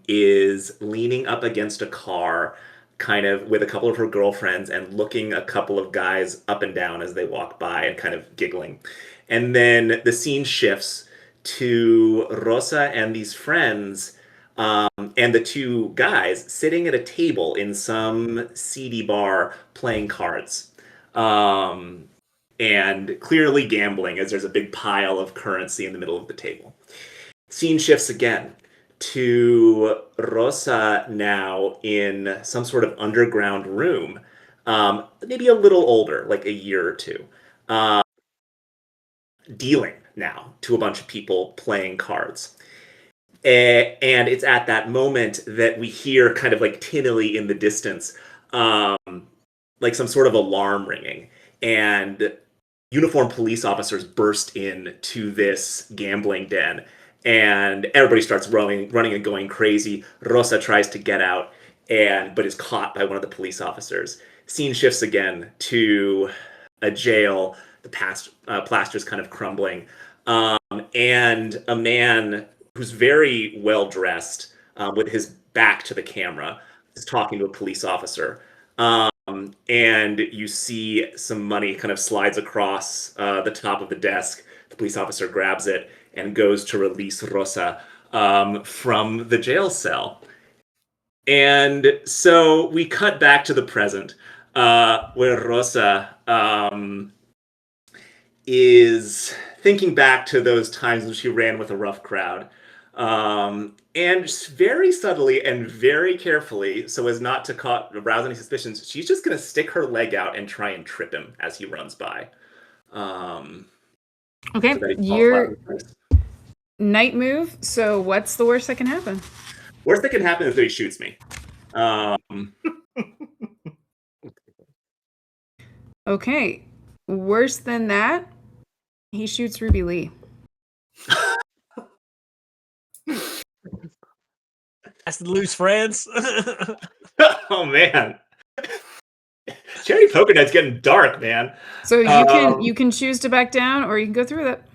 is leaning up against a car, kind of with a couple of her girlfriends and looking a couple of guys up and down as they walk by and kind of giggling. And then the scene shifts to Rosa and these friends and the two guys sitting at a table in some seedy bar playing cards. And clearly gambling as there's a big pile of currency in the middle of the table. Scene shifts again to Rosa now in some sort of underground room, maybe a little older, like a year or two, dealing now to a bunch of people playing cards. And it's at that moment that we hear kind of like tinnily in the distance, like some sort of alarm ringing. And uniformed police officers burst in to this gambling den, and everybody starts running and going crazy. Rosa tries to get out, but is caught by one of the police officers. Scene shifts again to a jail. The plaster's kind of crumbling, and a man who's very well dressed, with his back to the camera, is talking to a police officer. And you see some money kind of slides across the top of the desk. The police officer grabs it and goes to release Rosa from the jail cell. And so we cut back to the present, where Rosa is thinking back to those times when she ran with a rough crowd. And very subtly and very carefully, so as not to arouse any suspicions, she's just going to stick her leg out and try and trip him as he runs by. Okay, so that he falls flat on your his face. night move. So what's the worst that can happen? Worst that can happen is that he shoots me. Okay, worse than that, he shoots Ruby Lee. That's the loose friends. Oh man, Cherry Poker Night's getting dark, man. So you can choose to back down, or you can go through that.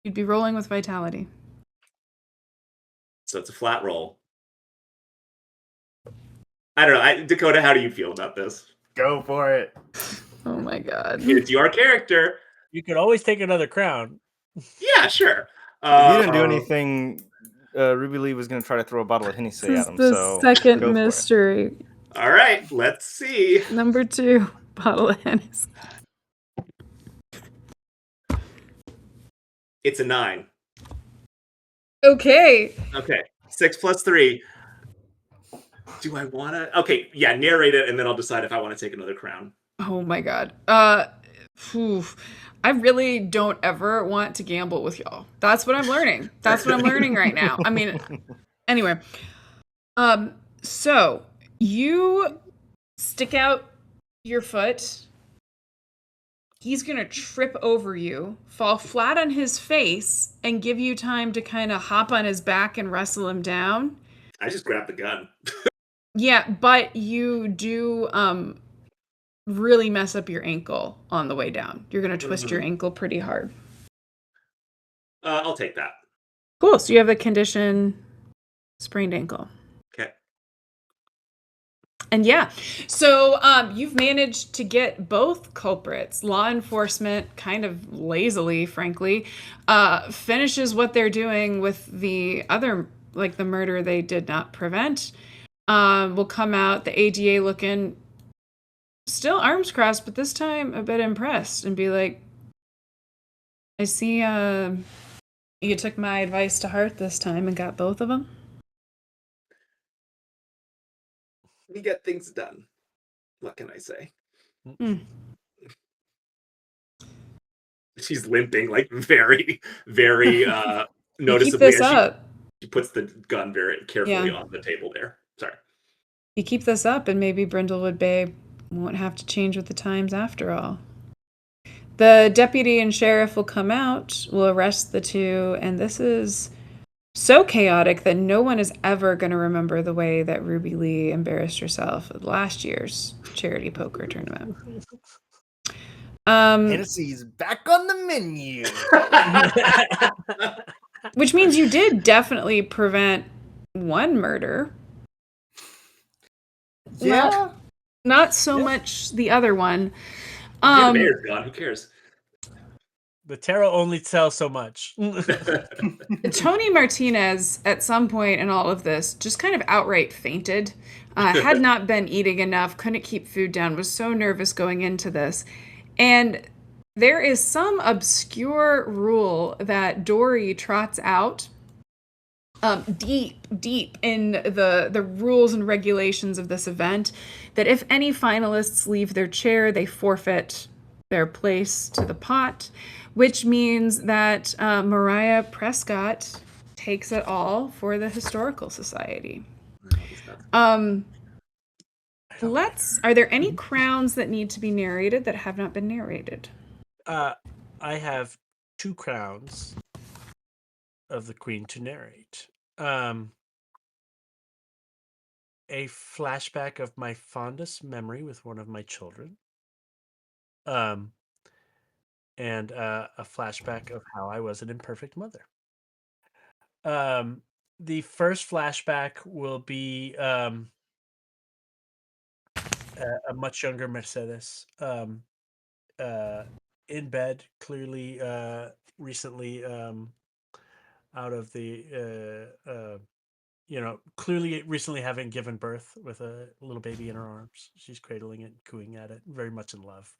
You'd be rolling with vitality. So it's a flat roll. I don't know, Dakota. How do you feel about this? Go for it. Oh my god! It's your character. You could always take another crown. Yeah, sure. If you didn't do anything, Ruby Lee was going to try to throw a bottle of Hennessy This at is him. the So second go for it. mystery. All right, let's see. Number 2, bottle of Hennessy. It's a 9. Okay. 6 plus 3. Do I want to? Okay, yeah, narrate it, and then I'll decide if I want to take another crown. Oh my god. I really don't ever want to gamble with y'all. That's what I'm learning. That's what I'm learning right now. I mean, anyway. So you stick out your foot. He's gonna trip over you, fall flat on his face, and give you time to kind of hop on his back and wrestle him down. I just grabbed the gun. Yeah, but you do really mess up your ankle on the way down. You're going to twist your ankle pretty hard. I'll take that. Cool. So you have the condition sprained ankle. Okay. And yeah, so you've managed to get both culprits. Law enforcement, kind of lazily, frankly, finishes what they're doing with the other, like the murder they did not prevent. Will come out, the ADA looking still arms crossed, but this time a bit impressed and be like, I see you took my advice to heart this time and got both of them. We get things done. What can I say? She's limping, like very, very noticeably. Keep this up. She puts the gun very carefully on the table there. Sorry. You keep this up, and maybe Brindlewood Bay won't have to change with the times after all. The deputy and sheriff will come out, will arrest the two, and this is so chaotic that no one is ever going to remember the way that Ruby Lee embarrassed herself at last year's charity poker tournament. Hennessy's back on the menu. Which means you did definitely prevent one murder. Yeah. Not so much the other one. The mayor's gone. Who cares? The tarot only tells so much. Tony Martinez, at some point in all of this, just kind of outright fainted. Had not been eating enough, couldn't keep food down, was so nervous going into this. And there is some obscure rule that Dory trots out deep in the rules and regulations of this event, that if any finalists leave their chair, they forfeit their place to the pot, which means that Mariah Prescott takes it all for the Historical Society. Are there any crowns that need to be narrated that have not been narrated? I have 2 crowns of the Queen to narrate. A flashback of my fondest memory with one of my children. And a flashback of how I was an imperfect mother. The first flashback will be a much younger Mercedes, in bed, clearly recently out of the clearly recently having given birth with a little baby in her arms. She's cradling it, cooing at it, very much in love.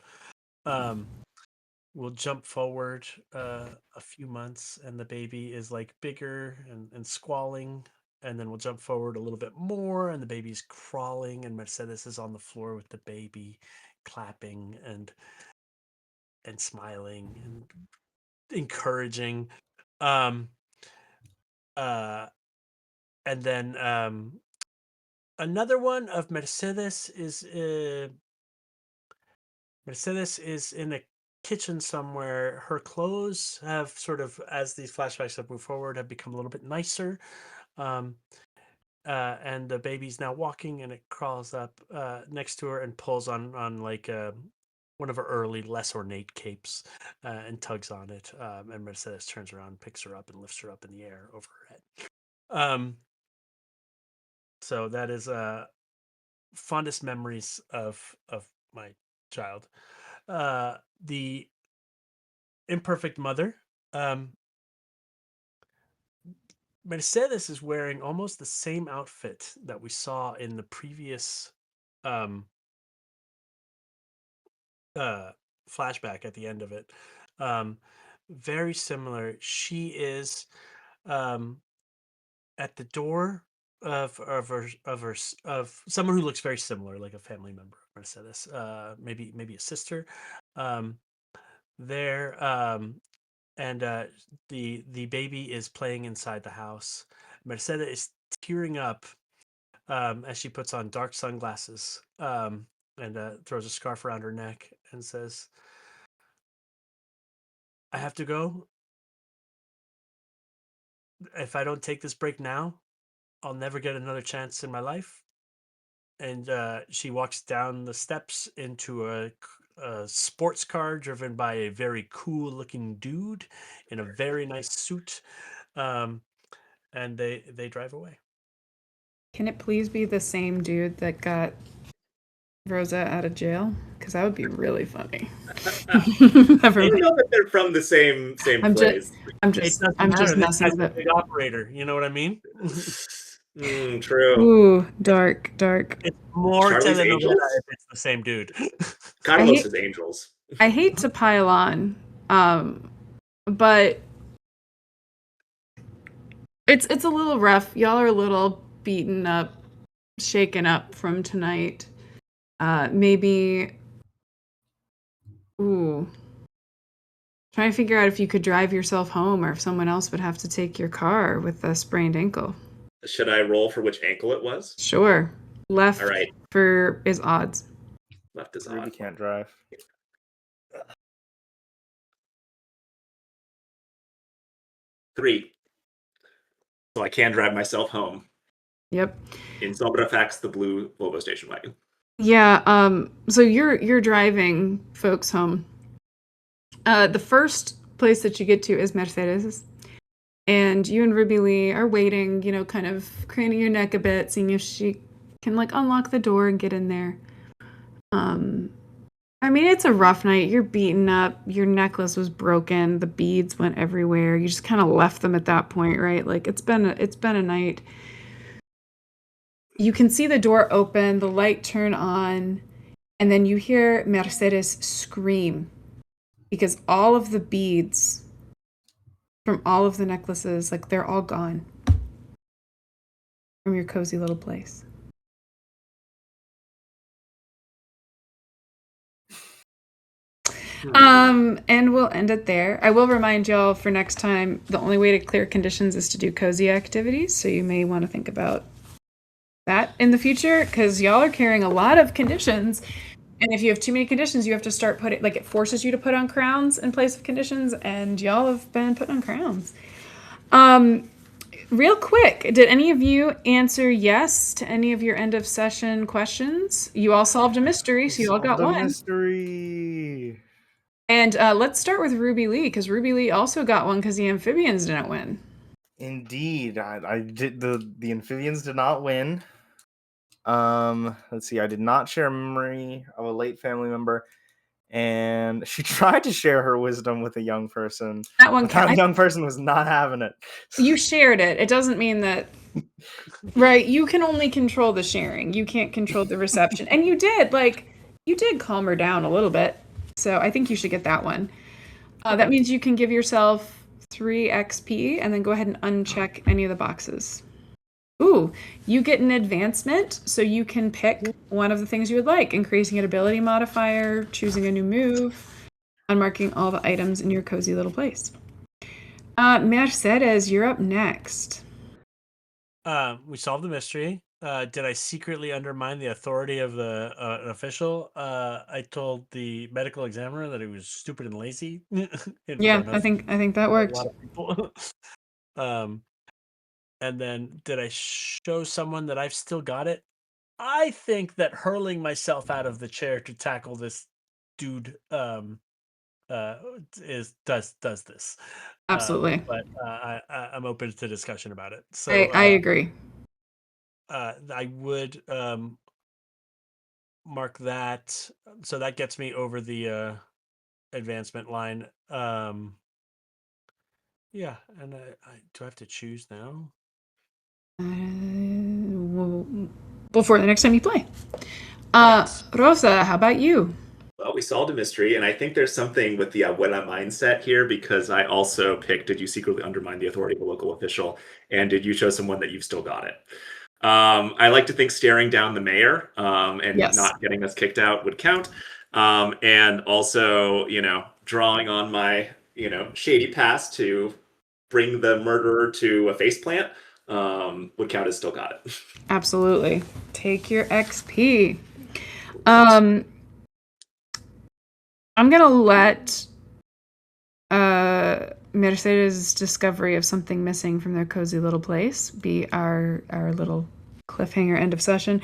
We'll jump forward a few months, and the baby is like bigger and squalling. And then we'll jump forward a little bit more, and the baby's crawling, and Mercedes is on the floor with the baby, clapping and smiling and encouraging. And then another one of Mercedes is in a kitchen somewhere. Her clothes have sort of, as these flashbacks have moved forward, have become a little bit nicer. And the baby's now walking, and it crawls up next to her and pulls on like one of her early, less ornate capes and tugs on it. And Mercedes turns around, picks her up, and lifts her up in the air over her head. So that is fondest memories of my child. The imperfect mother. Mercedes is wearing almost the same outfit that we saw in the previous flashback at the end of it. Very similar. She is at the door of someone who looks very similar, like a family member of Mercedes, maybe a sister. There, and the baby is playing inside the house. Mercedes is tearing up as she puts on dark sunglasses and throws a scarf around her neck and says, "I have to go. If I don't take this break now, I'll never get another chance in my life. she walks down the steps into a sports car driven by a very cool looking dude in a very nice suit, and they drive away. Can it please be the same dude that got Rosa out of jail? Because that would be really funny. I don't know that they're from the same place. I'm just messing with it. Big operator, you know what I mean? True. Ooh, dark. It's more Charlie's telenovela Angels? if it's the same dude. Carlos is Angels. I hate to pile on, but it's a little rough. Y'all are a little beaten up, shaken up from tonight. Maybe. Ooh. Trying to figure out if you could drive yourself home or if someone else would have to take your car with a sprained ankle. Should I roll for which ankle it was? Sure. Left All right. is odds. Left is Ruby odd. can't drive. 3. So I can drive myself home. Yep. In Sombra Fax, the blue Volvo station wagon. Yeah, so you're driving folks home. The first place that you get to is Mercedes. And you and Ruby Lee are waiting, kind of craning your neck a bit, seeing if she can unlock the door and get in there. I mean, it's a rough night. You're beaten up. Your necklace was broken. The beads went everywhere. You just kind of left them at that point, right? It's been a night. You can see the door open, the light turn on, and then you hear Mercedes scream because all of the beads from all of the necklaces, they're all gone from your cozy little place. And we'll end it there. I will remind y'all for next time, the only way to clear conditions is to do cozy activities, so you may want to think about that in the future, because y'all are carrying a lot of conditions, and if you have too many conditions, you have to start putting, it forces you to put on crowns in place of conditions, and y'all have been putting on crowns. Real quick, did any of you answer yes to any of your end of session questions? You all solved a mystery, so you all got one. Mystery. And let's start with Ruby Lee, because Ruby Lee also got one because the amphibians didn't win. Indeed, I did. The amphibians did not win. Let's see. I did not share a memory of a late family member, and she tried to share her wisdom with a young person. That young person was not having it. You shared it. It doesn't mean that. Right? You can only control the sharing. You can't control the reception, and you did. You did calm her down a little bit. So I think you should get that one. That means you can give yourself 3 XP and then go ahead and uncheck any of the boxes. Ooh, you get an advancement, so you can pick one of the things you would like, increasing an ability modifier, choosing a new move, unmarking all the items in your cozy little place. Mercedes, you're up next. We solved the mystery. Did I secretly undermine the authority of an official? I told the medical examiner that he was stupid and lazy. Yeah, I think that worked. A lot of people. And then did I show someone that I've still got it? I think that hurling myself out of the chair to tackle this dude does this. Absolutely. But I'm open to discussion about it. So I agree. I would mark that, so that gets me over the advancement line. Yeah, and do I have to choose now? Before the next time you play. Rosa, how about you? Well, we solved a mystery, and I think there's something with the abuela mindset here, because I also picked, did you secretly undermine the authority of a local official, and did you show someone that you've still got it? I like to think staring down the mayor and not getting us kicked out would count. And also, drawing on my, shady past to bring the murderer to a faceplant would count as still got it. Absolutely. Take your XP. I'm going to let Mercedes' discovery of something missing from their cozy little place be our little cliffhanger end of session.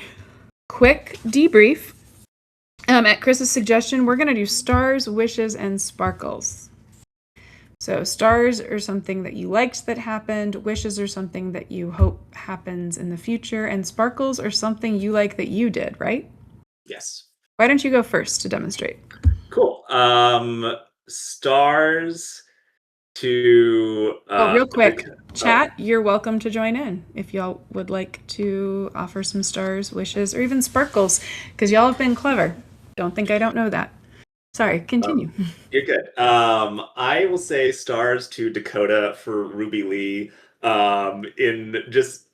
quick debrief. At Chris's suggestion, we're going to do stars, wishes, and sparkles. So stars are something that you liked that happened, wishes are something that you hope happens in the future, and sparkles are something you like that you did, right? Yes. Why don't you go first to demonstrate? Cool. Stars to real quick, chat, you're welcome to join in if y'all would like to offer some stars, wishes, or even sparkles, because y'all have been clever. Don't think I don't know that. Sorry, continue. You're good. I will say stars to Dakota for Ruby Lee. In just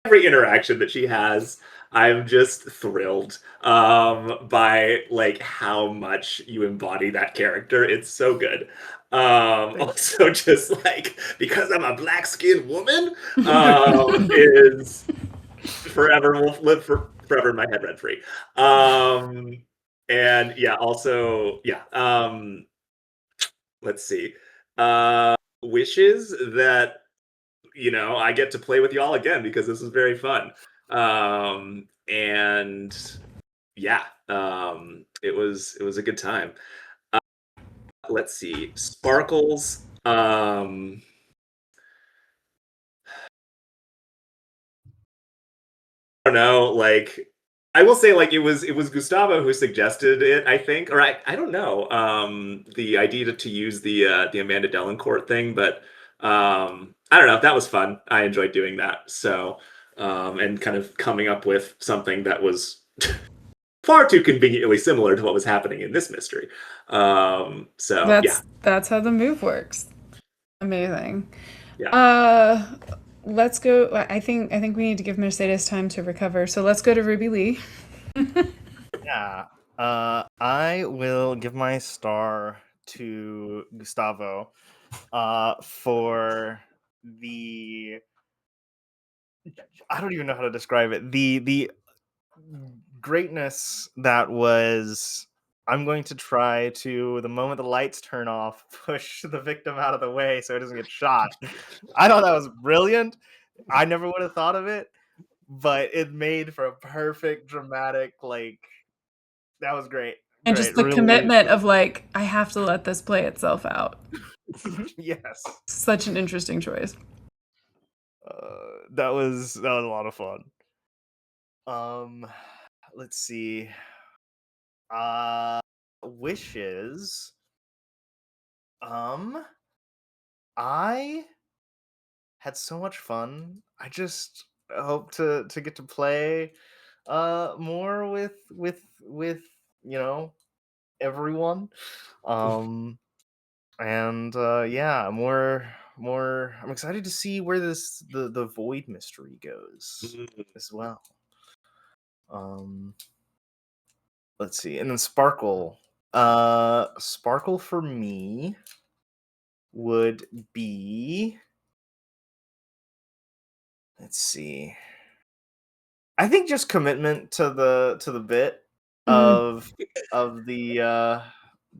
every interaction that she has, I'm just thrilled by like how much you embody that character. It's so good. Also just like because I'm a black skinned woman is forever will live forever in my head rent free. And yeah, also let's see. Wishes that I get to play with y'all again because this is very fun. And yeah, it was a good time. Let's see. Sparkles. I don't know, like I will say like it was Gustavo who suggested it, I think, or I don't know, the idea to use the Amanda Dellencourt thing, but I don't know, that was fun. I enjoyed doing that. So and kind of coming up with something that was far too conveniently similar to what was happening in this mystery. So that's how the move works. Amazing. Yeah. Let's go. I think we need to give Mercedes time to recover. So let's go to Ruby Lee. Yeah. I will give my star to Gustavo for the I don't even know how to describe it. The greatness that was I'm going to try to, the moment the lights turn off, push the victim out of the way so it doesn't get shot. I thought that was brilliant. I never would have thought of it, but it made for a perfect dramatic, like, that was great. And just the commitment of like, I have to let this play itself out. Yes. Such an interesting choice. That was a lot of fun. Let's see. Wishes. I had so much fun. I just hope to get to play more with everyone. And yeah, more I'm excited to see where the void mystery goes as well. Let's see. And then Sparkle. Sparkle for me would be, let's see. I think just commitment to the bit of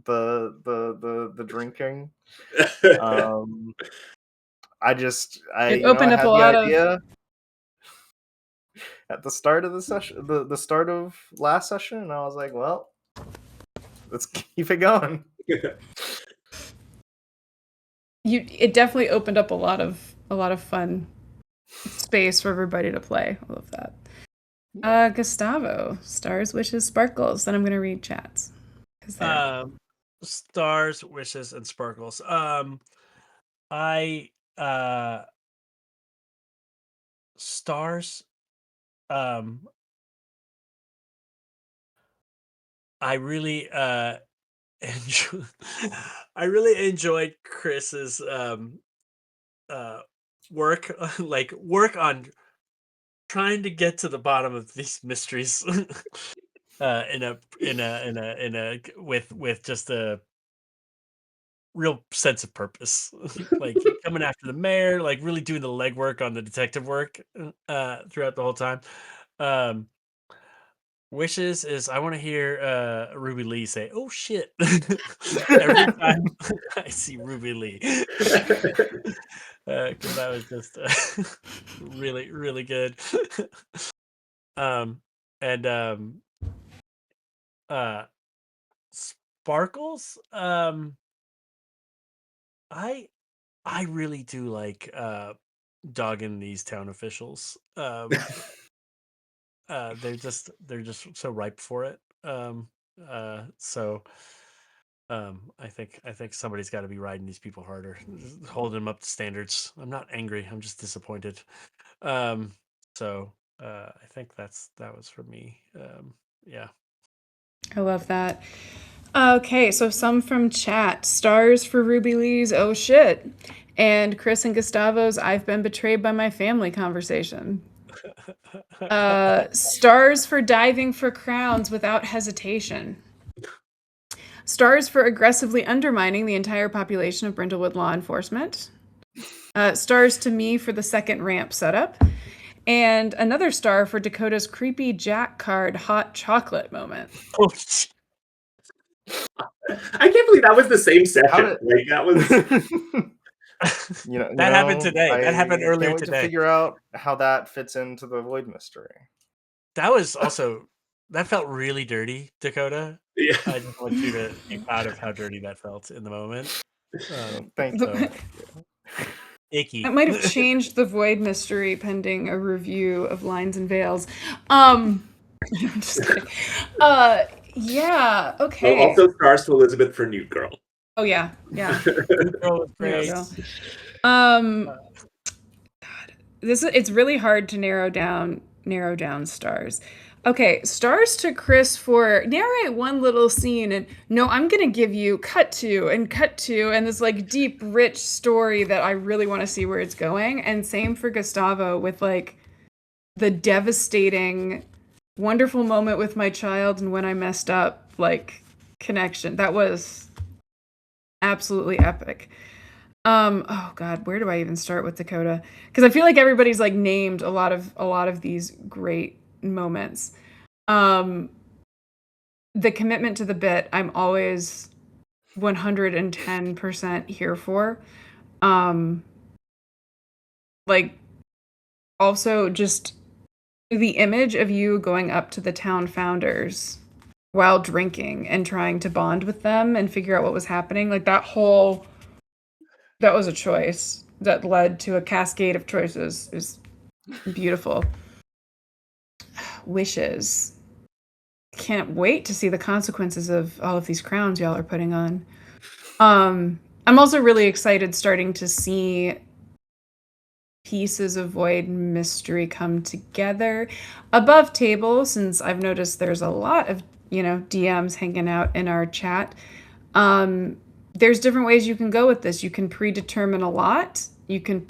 the drinking. I It opened up had a the lot idea at the start of the session, the start of last session, and I was like, well, let's keep it going. It definitely opened up a lot of fun space for everybody to play. I love that. Gustavo, stars, wishes, sparkles. Then I'm gonna read chats. Stars, wishes, and sparkles. Stars. I really I really enjoyed Chris's work work on trying to get to the bottom of these mysteries with just a real sense of purpose. Like coming after the mayor, like really doing the legwork on the detective work throughout the whole time. Wishes is I want to hear Ruby Lee say, "Oh shit," every time I see Ruby Lee, because that was just really really good. And Sparkles, I really do like dogging these town officials. They're just so ripe for it. So I think somebody's got to be riding these people harder, holding them up to standards. I'm not angry. I'm just disappointed. Um, so I think that was for me. Yeah. I love that. Okay, so some from chat. Stars for Ruby Lee's "Oh shit," and Chris and Gustavo's "I've been betrayed by my family" conversation. Stars for diving for crowns without hesitation. Stars for aggressively undermining the entire population of Brindlewood law enforcement. Stars to me for the second ramp setup. And another star for Dakota's creepy Jack card hot chocolate moment. Oh, I can't believe that was the same session. Like that was. That happened today. That happened earlier can't wait today. to figure out how that fits into the Void mystery. That was also that felt really dirty, Dakota. Yeah. I just want you to be proud of how dirty that felt in the moment. Thank So you. icky. It might have changed the Void mystery pending a review of Lines and Veils. Just kidding. Yeah, okay. Oh, also stars to Elizabeth for Nude Girl. Oh yeah. Nude Girl was great. God, it's really hard to narrow down stars. Okay, stars to Chris for narrate one little scene, and no, I'm gonna give you cut to, and this like deep, rich story that I really want to see where it's going. And same for Gustavo with like the devastating, wonderful moment with my child and when I messed up, like connection. That was absolutely epic. Oh God, where do I even start with Dakota? Because I feel like everybody's like named a lot of these great moments. The commitment to the bit, I'm always 110% here for. Like also just the image of you going up to the town founders while drinking and trying to bond with them and figure out what was happening, like that was a choice that led to a cascade of choices. Is beautiful. Wishes. Can't wait to see the consequences of all of these crowns y'all are putting on. I'm also really excited starting to see pieces of Void mystery come together above table, since I've noticed there's a lot of, DMs hanging out in our chat. There's different ways you can go with this. You can predetermine a lot. You can,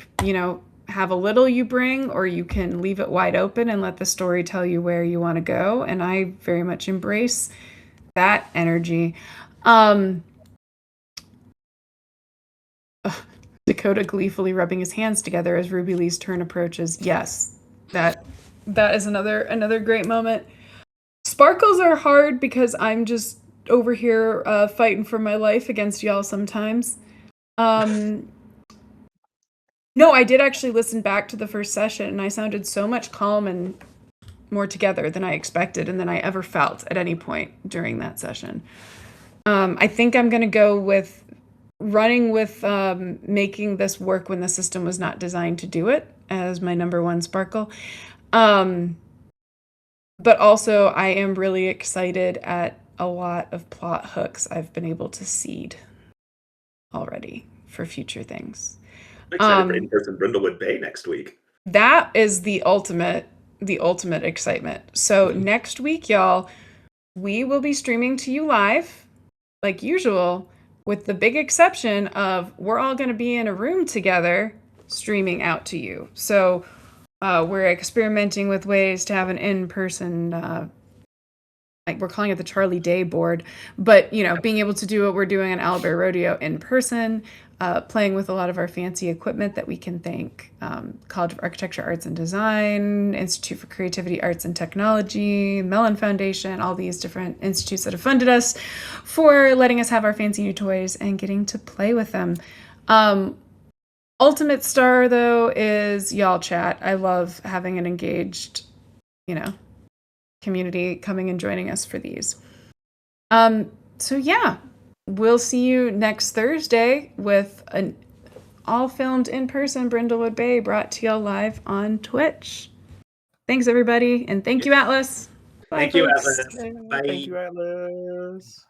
have a little you bring, or you can leave it wide open and let the story tell you where you want to go. And I very much embrace that energy. Dakota gleefully rubbing his hands together as Ruby Lee's turn approaches. Yes, that is another great moment. Sparkles are hard because I'm just over here fighting for my life against y'all sometimes. No, I did actually listen back to the first session, and I sounded so much calm and more together than I expected and than I ever felt at any point during that session. I think I'm going to go with running with making this work when the system was not designed to do it as my number one sparkle. But also, I am really excited at a lot of plot hooks I've been able to seed already for future things. I'm excited for in-person Brindlewood Bay next week. That is the ultimate excitement. So next week, y'all, we will be streaming to you live, like usual, with the big exception of we're all going to be in a room together streaming out to you. So we're experimenting with ways to have an in-person, like we're calling it the Charlie Day board, but being able to do what we're doing at Owlbear Rodeo in person, playing with a lot of our fancy equipment that we can thank College of Architecture, Arts and Design, Institute for Creativity, Arts and Technology, Mellon Foundation, all these different institutes that have funded us for letting us have our fancy new toys and getting to play with them. Ultimate star, though, is y'all chat. I love having an engaged, community coming and joining us for these. So yeah, we'll see you next Thursday with an all filmed in person Brindlewood Bay brought to y'all live on Twitch. Thanks everybody, and thank you, Atlas. Bye, thank you, Atlas. Bye. Thank you, Atlas.